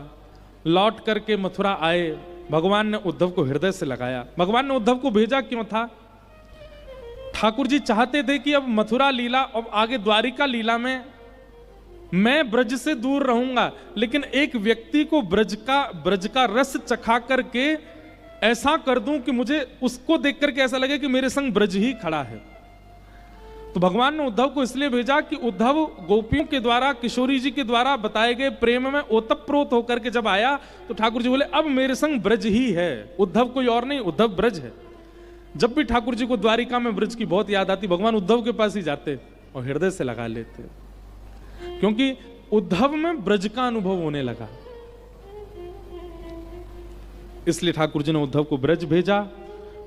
लौट करके मथुरा आए, भगवान ने उद्धव को हृदय से लगाया। भगवान ने उद्धव को भेजा क्यों था? ठाकुर जी चाहते थे कि अब मथुरा लीला और आगे द्वारिका लीला में मैं ब्रज से दूर रहूंगा, लेकिन एक व्यक्ति को ब्रज का रस चखा करके ऐसा कर दूं कि मुझे उसको देख करके ऐसा लगे कि मेरे संग ब्रज ही खड़ा है। तो भगवान ने उद्धव को इसलिए भेजा कि उद्धव गोपियों के द्वारा, किशोरी जी के द्वारा बताए गए प्रेम में ओतप्रोत होकर के जब आया तो ठाकुर जी बोले अब मेरे संग ब्रज ही है, उद्धव कोई और नहीं, उद्धव ब्रज है। जब भी ठाकुर जी को द्वारिका में ब्रज की बहुत याद आती, भगवान उद्धव के पास ही जाते और हृदय से लगा लेते, क्योंकि उद्धव में ब्रज का अनुभव होने लगा। इसलिए ठाकुर जी ने उद्धव को ब्रज भेजा।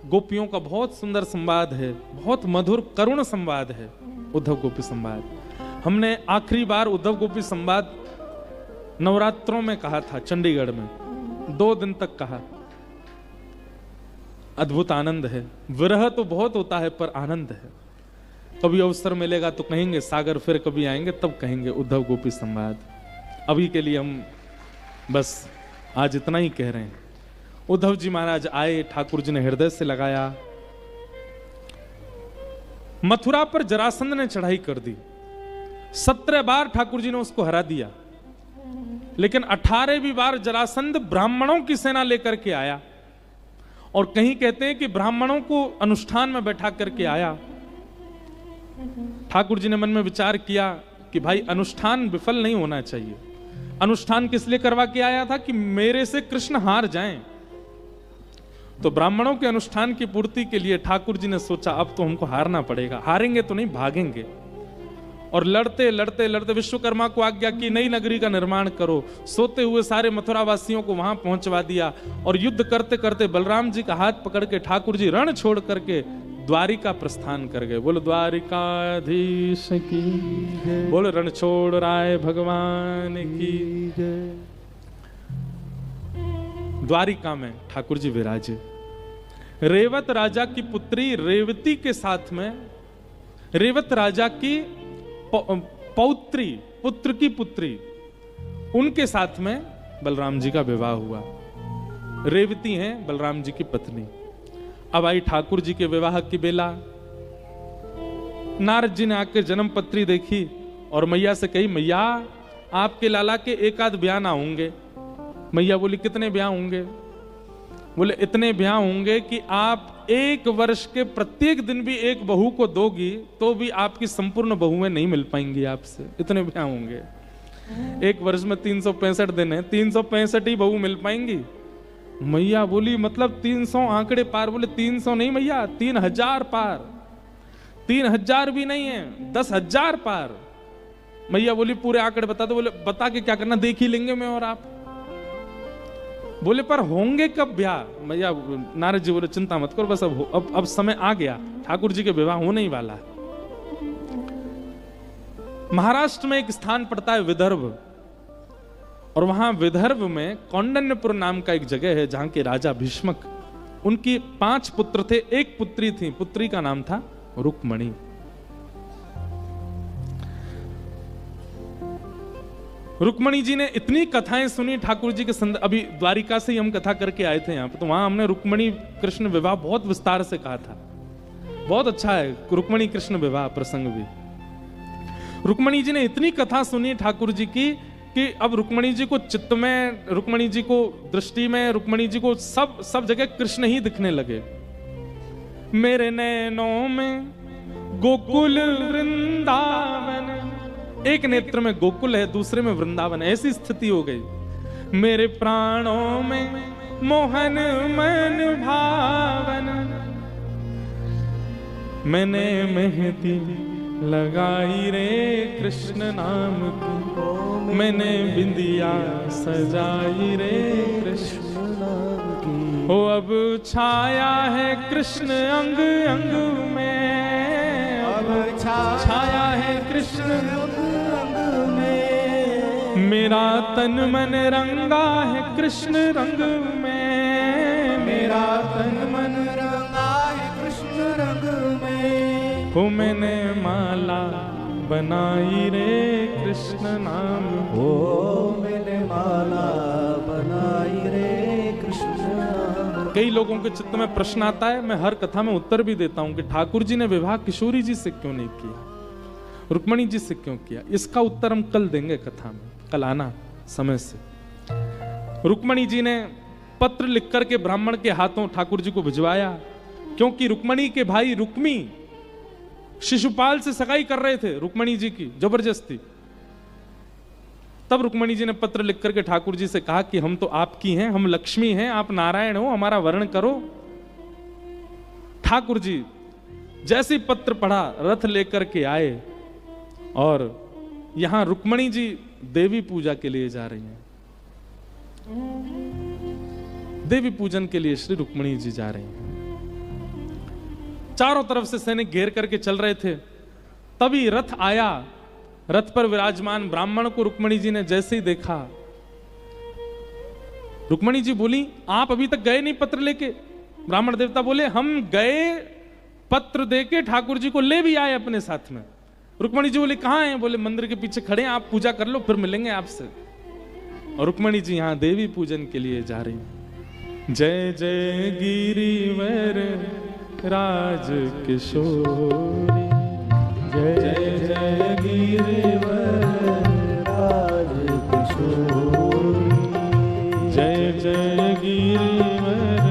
गोपियों का बहुत सुंदर संवाद है, बहुत मधुर करुण संवाद है उद्धव गोपी संवाद। हमने आखिरी बार उद्धव गोपी संवाद नवरात्रों में कहा था, चंडीगढ़ में 2 दिन तक कहा। अद्भुत आनंद है। विरह तो बहुत होता है पर आनंद है। कभी अवसर मिलेगा तो कहेंगे, सागर फिर कभी आएंगे तब कहेंगे उद्धव गोपी संवाद। अभी के लिए हम बस आज इतना ही कह रहे हैं। उद्धव जी महाराज आए, ठाकुर जी ने हृदय से लगाया। मथुरा पर जरासंध ने चढ़ाई कर दी, 17 बार ठाकुर जी ने उसको हरा दिया, लेकिन 18वीं बार जरासंध ब्राह्मणों की सेना लेकर के आया, और कहीं कहते हैं कि ब्राह्मणों को अनुष्ठान में बैठा करके आया। ठाकुर जी ने मन में विचार किया कि भाई अनुष्ठान विफल नहीं होना चाहिए। अनुष्ठान किस लिए करवा के आया था? कि मेरे से कृष्ण हार जाएं। तो ब्राह्मणों के अनुष्ठान की पूर्ति के लिए ठाकुर जी ने सोचा अब तो हमको हारना पड़ेगा, हारेंगे तो नहीं, भागेंगे। और लड़ते लड़ते लड़ते विश्वकर्मा को आज्ञा की नई नगरी का निर्माण करो। सोते हुए सारे मथुरा वासियों को वहां पहुंचवा दिया, और युद्ध करते करते बलराम जी का हाथ पकड़ के ठाकुर जी रण छोड़ करके द्वारिका प्रस्थान कर गए। बोलो द्वारिकाधीश की जय, बोलो रण छोड़ राय भगवान की जय। द्वारिका में ठाकुर जी विराजे। रेवत राजा की पुत्री रेवती के साथ में, रेवत राजा की पौत्री, पुत्र की पुत्री, उनके साथ में बलराम जी का विवाह हुआ। रेवती हैं बलराम जी की पत्नी। अब आई ठाकुर जी के विवाह की बेला। नारद जी ने आकर जन्म पत्री देखी और मैया से कही, मैया आपके लाला के एक आध ब्याह ना होंगे। मैया बोली कितने ब्याह होंगे? बोले इतने ब्याह होंगे कि आप 1 वर्ष के प्रत्येक दिन भी एक बहू को दोगी तो भी आपकी संपूर्ण बहुएं नहीं मिल पाएंगी आपसे, इतने ब्याह होंगे। 1 वर्ष में 365 दिन है, 365 ही बहू मिल पाएंगी। मैया बोली मतलब 300 आंकड़े पार? बोले 300 नहीं मैया, 3000 पार। 3000 भी नहीं है, 10,000 पार। मैया बोली पूरे आंकड़े बता दो। बोले बता के क्या करना, देख ही लेंगे मैं और आप। बोले पर होंगे कब ब्याह? मैया, नारद जी बोले चिंता मत करो, बस अब समय आ गया, ठाकुर जी के विवाह होने ही वाला है। महाराष्ट्र में एक स्थान पड़ता है विदर्भ, और वहां विदर्भ में कौंडन्यपुर नाम का एक जगह है जहां के राजा भीष्मक, उनकी 5 पुत्र थे, एक पुत्री थी, पुत्री का नाम था रुक्मणी। रुक्मणी जी ने इतनी कथाएं सुनी ठाकुर जी के अभी द्वारिका से ही हम कथा करके आए थे यहाँ पे, तो वहां हमने रुक्मणी कृष्ण विवाह बहुत विस्तार से कहा था। बहुत अच्छा है रुक्मणी कृष्ण विवाह प्रसंग भी। रुक्मणी जी ने इतनी कथा सुनी ठाकुर जी की कि अब रुक्मणी जी को चित्त में, रुक्मणी जी को दृष्टि में, रुक्मणी जी को सब जगह कृष्ण ही दिखने लगे। मेरे नैनों में गोकुल वृंदावन, एक नेत्र में गोकुल है, दूसरे में वृंदावन, ऐसी स्थिति हो गई। मेरे प्राणों में मोहन मन भावन, मैंने मेहंदी लगाई रे कृष्ण नाम की, मैंने बिंदिया सजाई रे कृष्ण नाम की। हो अब छाया है कृष्ण अंग अंग में, अब छाया है कृष्ण अंग में, मेरा तन मन रंगा है कृष्ण रंग में, मेरा तन मन रंगा है कृष्ण रंग में। हो मैंने माला बनाई रे कृष्ण नाम, हो मैंने माला बनाई रे कृष्ण नाम। कई लोगों के चित्त में प्रश्न आता है, मैं हर कथा में उत्तर भी देता हूं कि ठाकुर जी ने विवाह किशोरी जी से क्यों नहीं किया, रुक्मणी जी से क्यों किया? इसका उत्तर हम कल देंगे कथा में, कल आना समय से। रुक्मणी जी ने पत्र लिख करके ब्राह्मण के हाथों ठाकुर जी को भिजवाया, क्योंकि रुक्मणी के भाई रुक्मी शिशुपाल से सगाई कर रहे थे रुक्मणी जी की जबरदस्ती। तब रुक्मणी जी ने पत्र लिख करके ठाकुर जी से कहा कि हम तो आपकी हैं, हम लक्ष्मी हैं, आप नारायण हो, हमारा वर्ण करो। ठाकुर जी जैसे ही पत्र पढ़ा रथ लेकर के आए, और यहां रुक्मणी जी देवी पूजा के लिए जा रही हैं, देवी पूजन के लिए श्री रुक्मणी जी जा रही हैं। चारों तरफ से सैनिक घेर करके चल रहे थे, तभी रथ आया, रथ पर विराजमान ब्राह्मण को रुक्मणी जी ने जैसे ही देखा, रुक्मणी जी बोली आप अभी तक गए नहीं पत्र लेके? ब्राह्मण देवता बोले हम गए, पत्र देके ठाकुर जी को ले भी आए अपने साथ में। रुक्मणी जी बोले कहां हैं? बोले मंदिर के पीछे खड़े हैं, आप पूजा कर लो फिर मिलेंगे आपसे। और रुक्मणी जी यहाँ देवी पूजन के लिए जा रही हैं। जय जय गिरिवर राज किशोरी, जय जय गिरिवर राज किशोरी, जय जय गिरिवर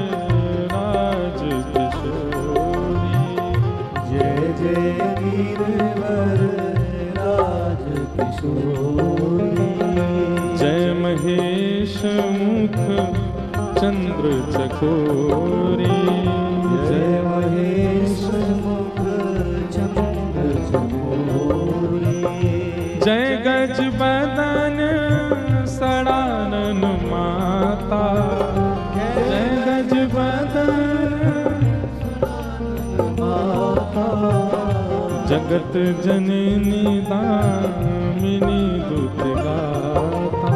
राज किशोरी, जय जय गिरिवर राज किशोरी, जय महेश मुख चंद्र चकोरी, जय महेश मुख चंद्र चकोरी, जय गज बदन सड़ानन माता, जय गज बदन माता, जगत जननी दामिनी दूत गाता,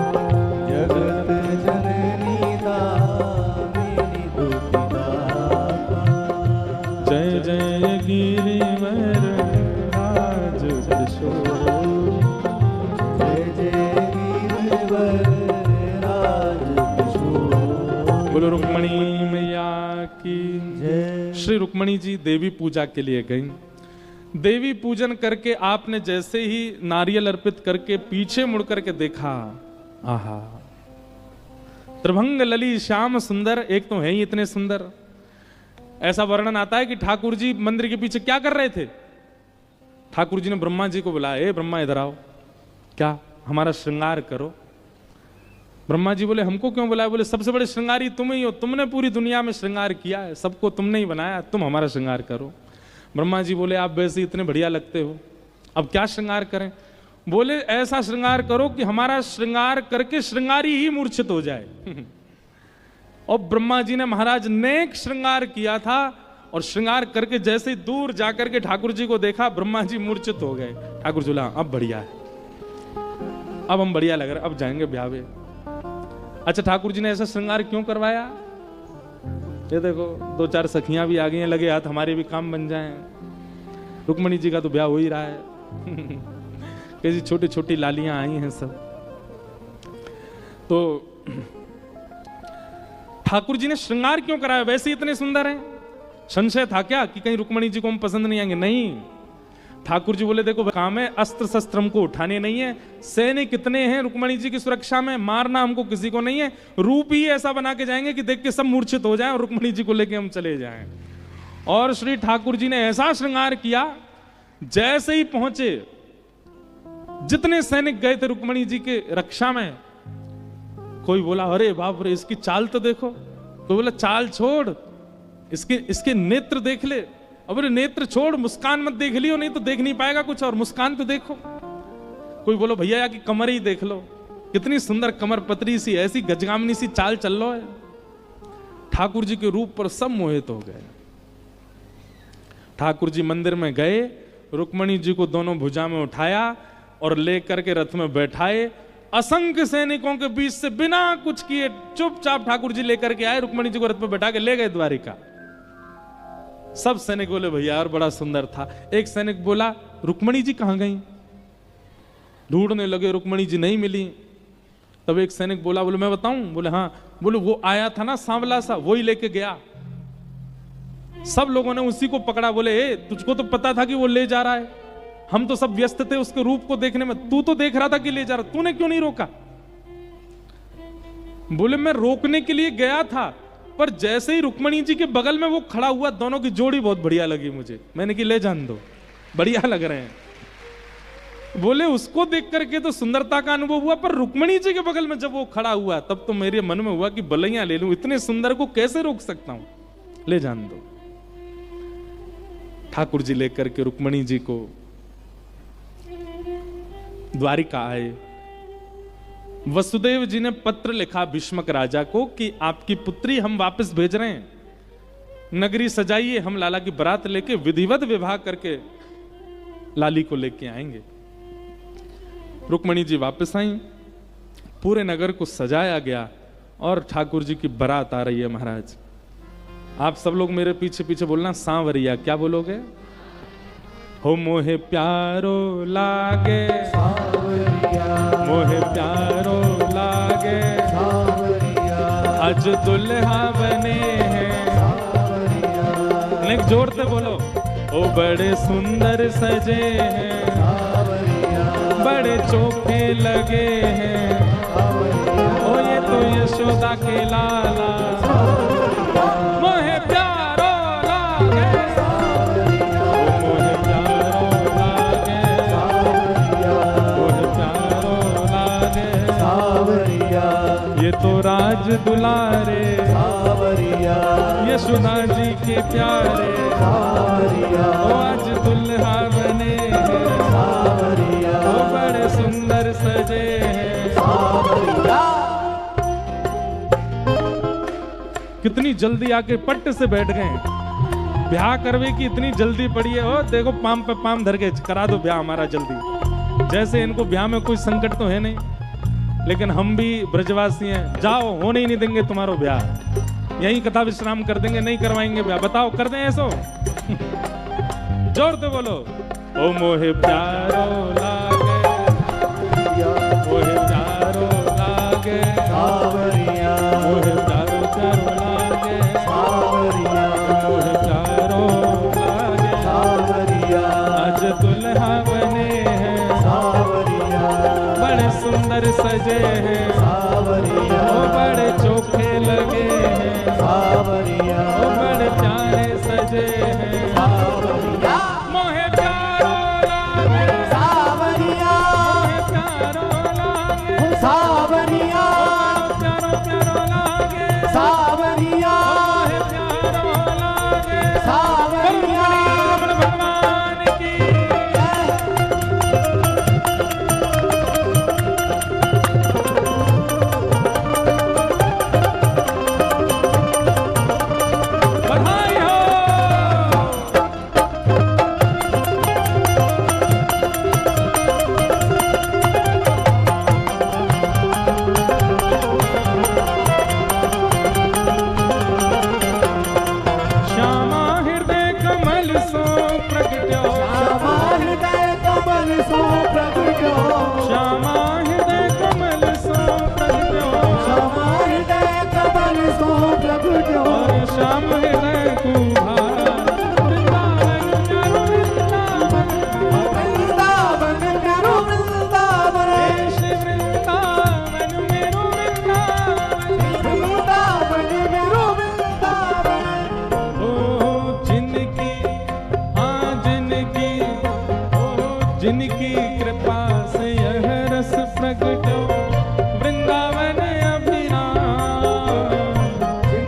जगत जननी दामिनी दूत गाता, जय जय गिरिवर राज किशोरी, जय जय गिरिवर राज किशोरी। बोलो रुक्मणी मैया की जय। श्री रुक्मणी जी देवी पूजा के लिए गई। देवी पूजन करके आपने जैसे ही नारियल अर्पित करके पीछे मुड़ करके देखा, आहा त्रिभंग लली श्याम सुंदर, एक तो है ही इतने सुंदर। ऐसा वर्णन आता है कि ठाकुर जी मंदिर के पीछे क्या कर रहे थे। ठाकुर जी ने ब्रह्मा जी को बुलाया, ए ब्रह्मा इधर आओ, क्या हमारा श्रृंगार करो। ब्रह्मा जी बोले हमको क्यों बुलाया? बोले सबसे बड़े श्रृंगारी तुम ही हो, तुमने पूरी दुनिया में श्रृंगार किया है, सबको तुमने ही बनाया, तुम हमारा श्रृंगार करो। ब्रह्मा जी बोले आप वैसे इतने बढ़िया लगते हो, अब क्या श्रृंगार करें? बोले ऐसा श्रृंगार करो कि हमारा श्रृंगार करके श्रृंगारी ही मूर्छित हो जाए। और ब्रह्मा जी ने महाराज नेक श्रृंगार किया था, और श्रृंगार करके जैसे ही दूर जाकर के ठाकुर जी को देखा, ब्रह्मा जी मूर्छित हो गए। ठाकुर जी बोला अब बढ़िया है, अब हम बढ़िया लग रहे, अब जाएंगे ब्याह में। अच्छा ठाकुर जी ने ऐसा श्रृंगार क्यों करवाया? ये देखो दो चार सखियां भी आ गई हैं, लगे हाथ हमारे भी काम बन जाएं। रुक्मणी जी का तो ब्याह हो ही रहा है। कैसी छोटी छोटी लालियां आई हैं सब। तो ठाकुर जी ने श्रृंगार क्यों कराया? वैसे ही इतने सुंदर हैं, संशय था क्या कि कहीं रुक्मणी जी को हम पसंद नहीं आएंगे? नहीं, ठाकुर जी बोले देखो काम है, अस्त्र शस्त्र हमको उठाने नहीं है, सैनिक कितने हैं रुक्मणी जी की सुरक्षा में, मारना हमको किसी को नहीं है, रूप ही ऐसा बना के जाएंगे कि देख के सब मूर्छित हो जाएं और रुक्मणी जी को लेके हम चले जाएं। और श्री ठाकुर जी ने ऐसा श्रृंगार किया, जैसे ही पहुंचे, जितने सैनिक गए थे रुक्मणी जी के रक्षा में, कोई बोला अरे बाप रे इसकी चाल तो देखो, कोई बोला चाल छोड़, इसके नेत्र देख ले, अब नेत्र छोड़, मुस्कान मत देख लियो नहीं तो देख नहीं पाएगा कुछ, और मुस्कान तो देखो। कोई बोलो भैया की कमर ही देख लो, कितनी सुंदर कमर, पतरी सी, ऐसी गजगामनी सी चाल चल लो है। ठाकुर जी के रूप पर सब मोहित हो गए। ठाकुर जी मंदिर में गए, रुक्मणी जी को दोनों भुजा में उठाया और लेकर के रथ में बैठाए। असंख्य सैनिकों के बीच से बिना कुछ किए चुपचाप ठाकुर जी लेकर के आए, रुक्मणी जी को रथ में बैठा के ले गए द्वारिका। सब सैनिक बोले भैया यार बड़ा सुंदर था। एक सैनिक बोला रुक्मणी जी कहां गई? ढूंढने लगे, रुक्मणी जी नहीं मिली। तब एक सैनिक बोला, बोले मैं बताऊं? बोले हाँ। बोले वो आया था ना सांवला सा, वो ही लेके गया। सब लोगों ने उसी को पकड़ा। बोले ए तुझको तो पता था कि वो ले जा रहा है, हम तो सब व्यस्त थे उसके रूप को देखने में, तू तो देख रहा था कि ले जा रहा, तूने क्यों नहीं रोका? बोले मैं रोकने के लिए गया था, पर जैसे ही रुक्मणी जी के बगल में वो खड़ा हुआ, दोनों की जोड़ी बहुत बढ़िया लगी मुझे, मैंने कि ले जान दो, बढ़िया लग रहे हैं। बोले उसको देख करके तो सुंदरता का अनुभव हुआ, पर रुक्मणी जी के बगल में जब वो खड़ा हुआ तब तो मेरे मन में हुआ कि बलैया ले लूं, इतने सुंदर को कैसे रोक सकता हूं, ले जान दो। ठाकुर जी लेकर के रुक्मणी जी को द्वारिका आए। वसुदेव जी ने पत्र लिखा भीष्मक राजा को कि आपकी पुत्री हम वापस भेज रहे हैं, नगरी सजाइए, हम लाला की बारात लेके विधिवत विवाह करके लाली को लेके आएंगे। रुक्मणी जी वापस आई, पूरे नगर को सजाया गया और ठाकुर जी की बारात आ रही है। महाराज आप सब लोग मेरे पीछे पीछे बोलना सांवरिया, क्या बोलोगे? हो मोहे प्यारो लागे सांवरिया, मोहे प्यारो लागे आज दुल्हा बने हैं। जोर से बोलो। ओ बड़े सुंदर सजे हैं, बड़े चोखे लगे हैं, ओ ये तो यशोदा के लाला मोहे प्यारो लागे, मोहे प्यारो लागे, मोहे प्यारो लागे सावरिया, ये तो राज दुलारे यशोदा जी के प्यारे सावरिया, ओ आज दुल्हा बने हैं सावरिया, ओ बड़े सुंदर सजे हैं सावरिया। कितनी जल्दी आके पट्ट से बैठ गए। ब्याह करवे की इतनी जल्दी पड़ी है। ओ देखो पाम पे पाम धर के करा दो ब्याह हमारा जल्दी। जैसे इनको ब्याह में कोई संकट तो है नहीं, लेकिन हम भी ब्रजवासी हैं। जाओ, होने ही नहीं देंगे तुम्हारो ब्याह, यही कथा विश्राम कर देंगे, नहीं करवाएंगे ब्याह। बताओ कर दें ऐसो? जोर से बोलो। ओ मोहे प्यारो लागे, मोहे प्यारो लागे सावरिया, मोहे प्यारो प्यारो लागे सावरिया, मोहे प्यारो लागे सावरिया, आज दुल्हा बने हैं सावरिया, बड़े सुंदर सजे हैं सावरिया, ओ बड़े चोखे लगे हैं सावरिया, ओ बड़े प्यारे सजे हैं सावरिया, मोहे प्यारो लागे सावरिया, मोहे प्यारो लागे सावरिया, प्यारो प्यारो लागे सावरिया, मोहे प्यारो लागे सावरिया। रमण भगवान की बधाई हो। श्यामा हृदय कमल सो प्रगट्यो, श्यामा हृदय कमल सो प्रगट्यो, श्यामा हृदय कमल सो प्रगट्यो, श्यामा हृदय कमल सो प्रगट्यो, और श्याम हृदय कुम्हार वृंदावन प्यारो वृंदावन, वृंदावन मेरो वृंदावन, श्री वृंदावन मेरो वृंदावन, वृंदावन मेरो वृंदावन। ओ जिनकी हाँ जिनकी ओ जिनकी कृपा से यह रस प्रगटो वृंदावन अभिराम,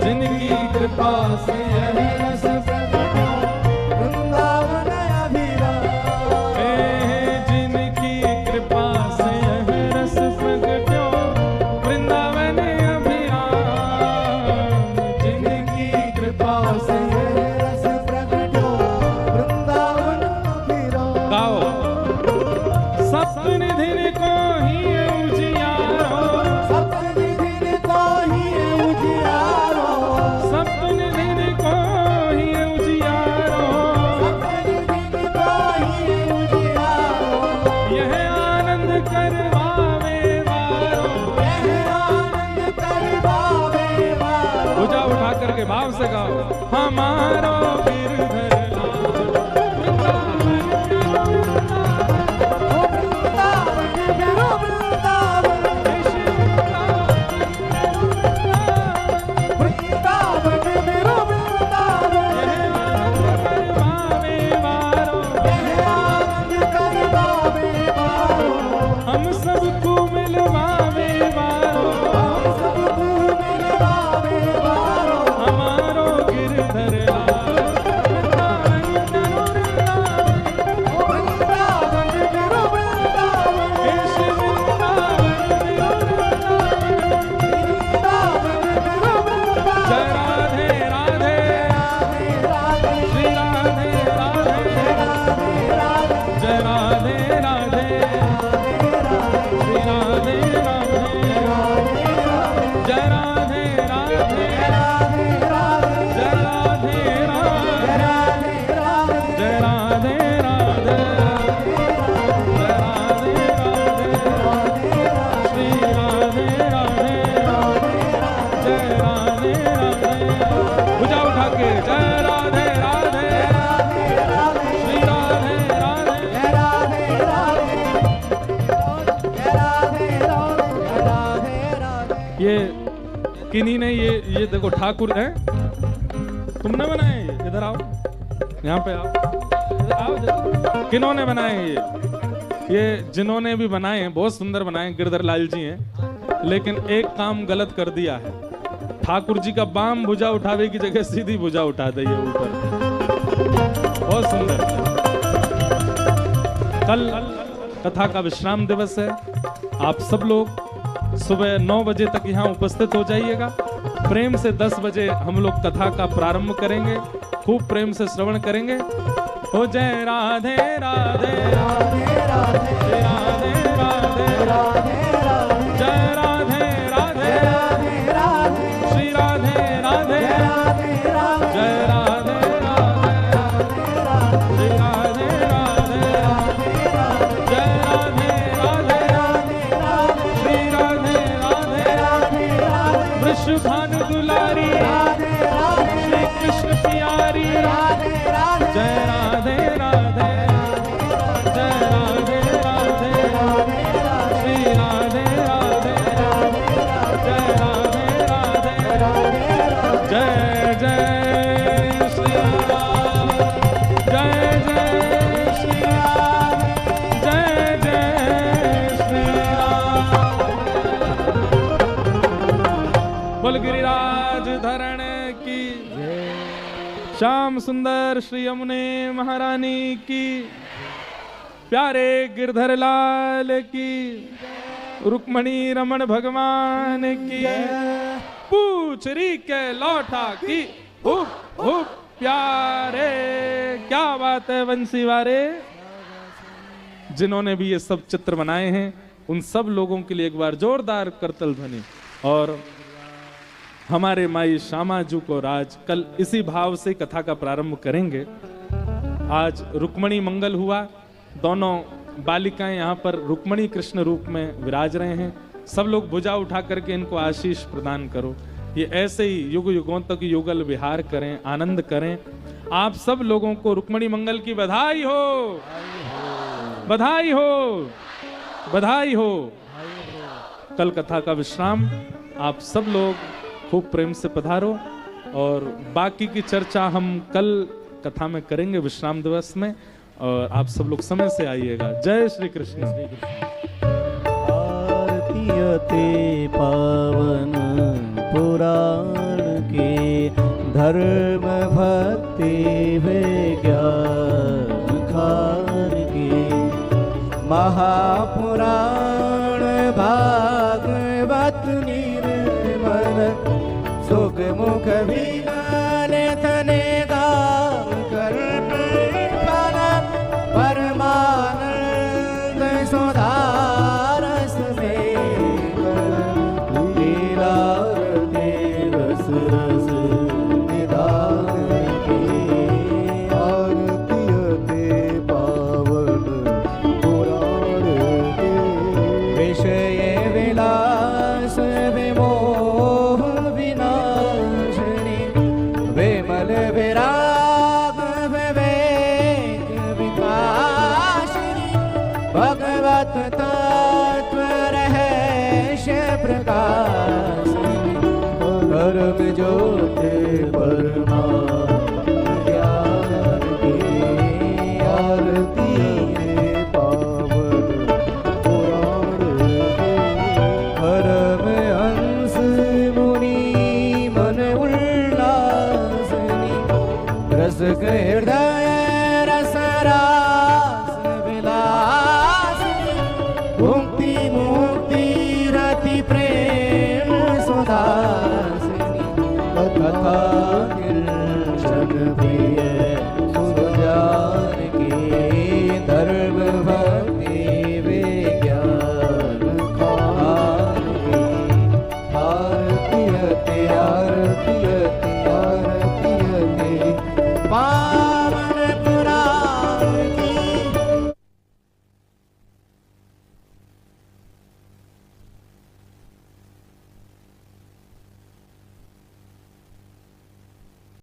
जिनकी कृपा से यह रस प्रगटो वृंदावन अभिराम, जिनकी कृपा से यह रस प्रगटो वृंदावन अभिराम, जिनकी कृपा से रस प्रगट्यो वृंदावन अभिराम। गाओ। सप्तनिधि को ही उजियारो, सप्तनिधि को ही उजियारो, सप्तनिधि को ही उजियारो, सप्तनिधि को ही उजियारो, यह आनंद करवावे वारो। यह आनंद करवावे वारो। भुजा उठा करके भाव से गाओ। हमारो गिरधर वृंदावन मेरो वृंदावन, वृंदावन मेरो वृंदावन, करवावे वारो, यह आनंद करवावे वारो, हम सबको मिलवावे वारो, हम सबको मिलवावे वारो। हमारो गिरधर वृंदावन मेरो वृंदावन, वृंदावन मेरो वृंदावन। जय राधे राधे, राधे श्री राधे राधे, राधे राधे जय राधे राधे, राधे श्री ये किन्हीं ने ये देखो ठाकुर है, तुमने बनाए ये? इधर आओ, यहाँ पे आओ, इधर आओ। किन्होंने बनाए ये जिन्होंने भी बनाए हैं बहुत सुंदर बनाए, गिरधर लाल जी हैं, लेकिन एक काम गलत कर दिया है। ठाकुर जी का बाम भुजा उठावे की जगह सीधी भुजा उठा दी है ऊपर। बहुत सुंदर। कल कथा का विश्राम दिवस है। आप सब लोग सुबह 9 बजे तक यहाँ उपस्थित हो जाइएगा। प्रेम से 10 बजे हम लोग कथा का प्रारंभ करेंगे। खूब प्रेम से श्रवण करेंगे। हो जय राधे राधे राधे राधे राधे राधे राधे जय राधे राधे राधे राधे श्री राधे राधे राधे जय राधे राधे श्री राधे राधे जय राधे राधे श्री राधे राधे वृषभानु दुलारी श्री कृष्ण प्यारी जय राधे राधे जय राधे राधे श्री राधे राधे जय राधे राधे जय जय श्री राम जय जय श्री राम जय जय श्री राम। बोल गिरिराज धरण की श्याम सुंदर श्री यमुने महारानी की, प्यारे गिरधर लाल की, रुक्मणी रमण भगवान की, पूछरी के लौटा की, प्यारे। क्या बात है बंसी वारे। जिन्होंने भी ये सब चित्र बनाए हैं उन सब लोगों के लिए एक बार जोरदार करतल ध्वनि। और हमारे माई श्यामाजू को राज कल इसी भाव से कथा का प्रारंभ करेंगे। आज रुक्मणी मंगल हुआ। दोनों बालिकाएं यहाँ पर रुक्मणी कृष्ण रूप में विराज रहे हैं। सब लोग भुजा उठा करके इनको आशीष प्रदान करो। ये ऐसे ही युग युगों तक युगल विहार करें, आनंद करें। आप सब लोगों को रुक्मणी मंगल की बधाई हो, बधाई हो, बधाई हो। कल कथा का विश्राम। आप सब लोग खूब प्रेम से पधारो और बाकी की चर्चा हम कल कथा में करेंगे विश्राम दिवस में। और आप सब लोग समय से आइएगा। जय श्री कृष्ण। आरतीयते पावन पुराण के धर्म भक्ति विज्ञान खान के महापुराण भागवत निर्मल सुख मुख विमान धने गाम कर फल परमानंद सुधारस में लीला रस रस निधान की आरतीयते पावन पुराण के विषय विलास विमोह विनाशिनी विमल विराग विवेक विकासिनी भगवत तत्व रहस्य प्रकाश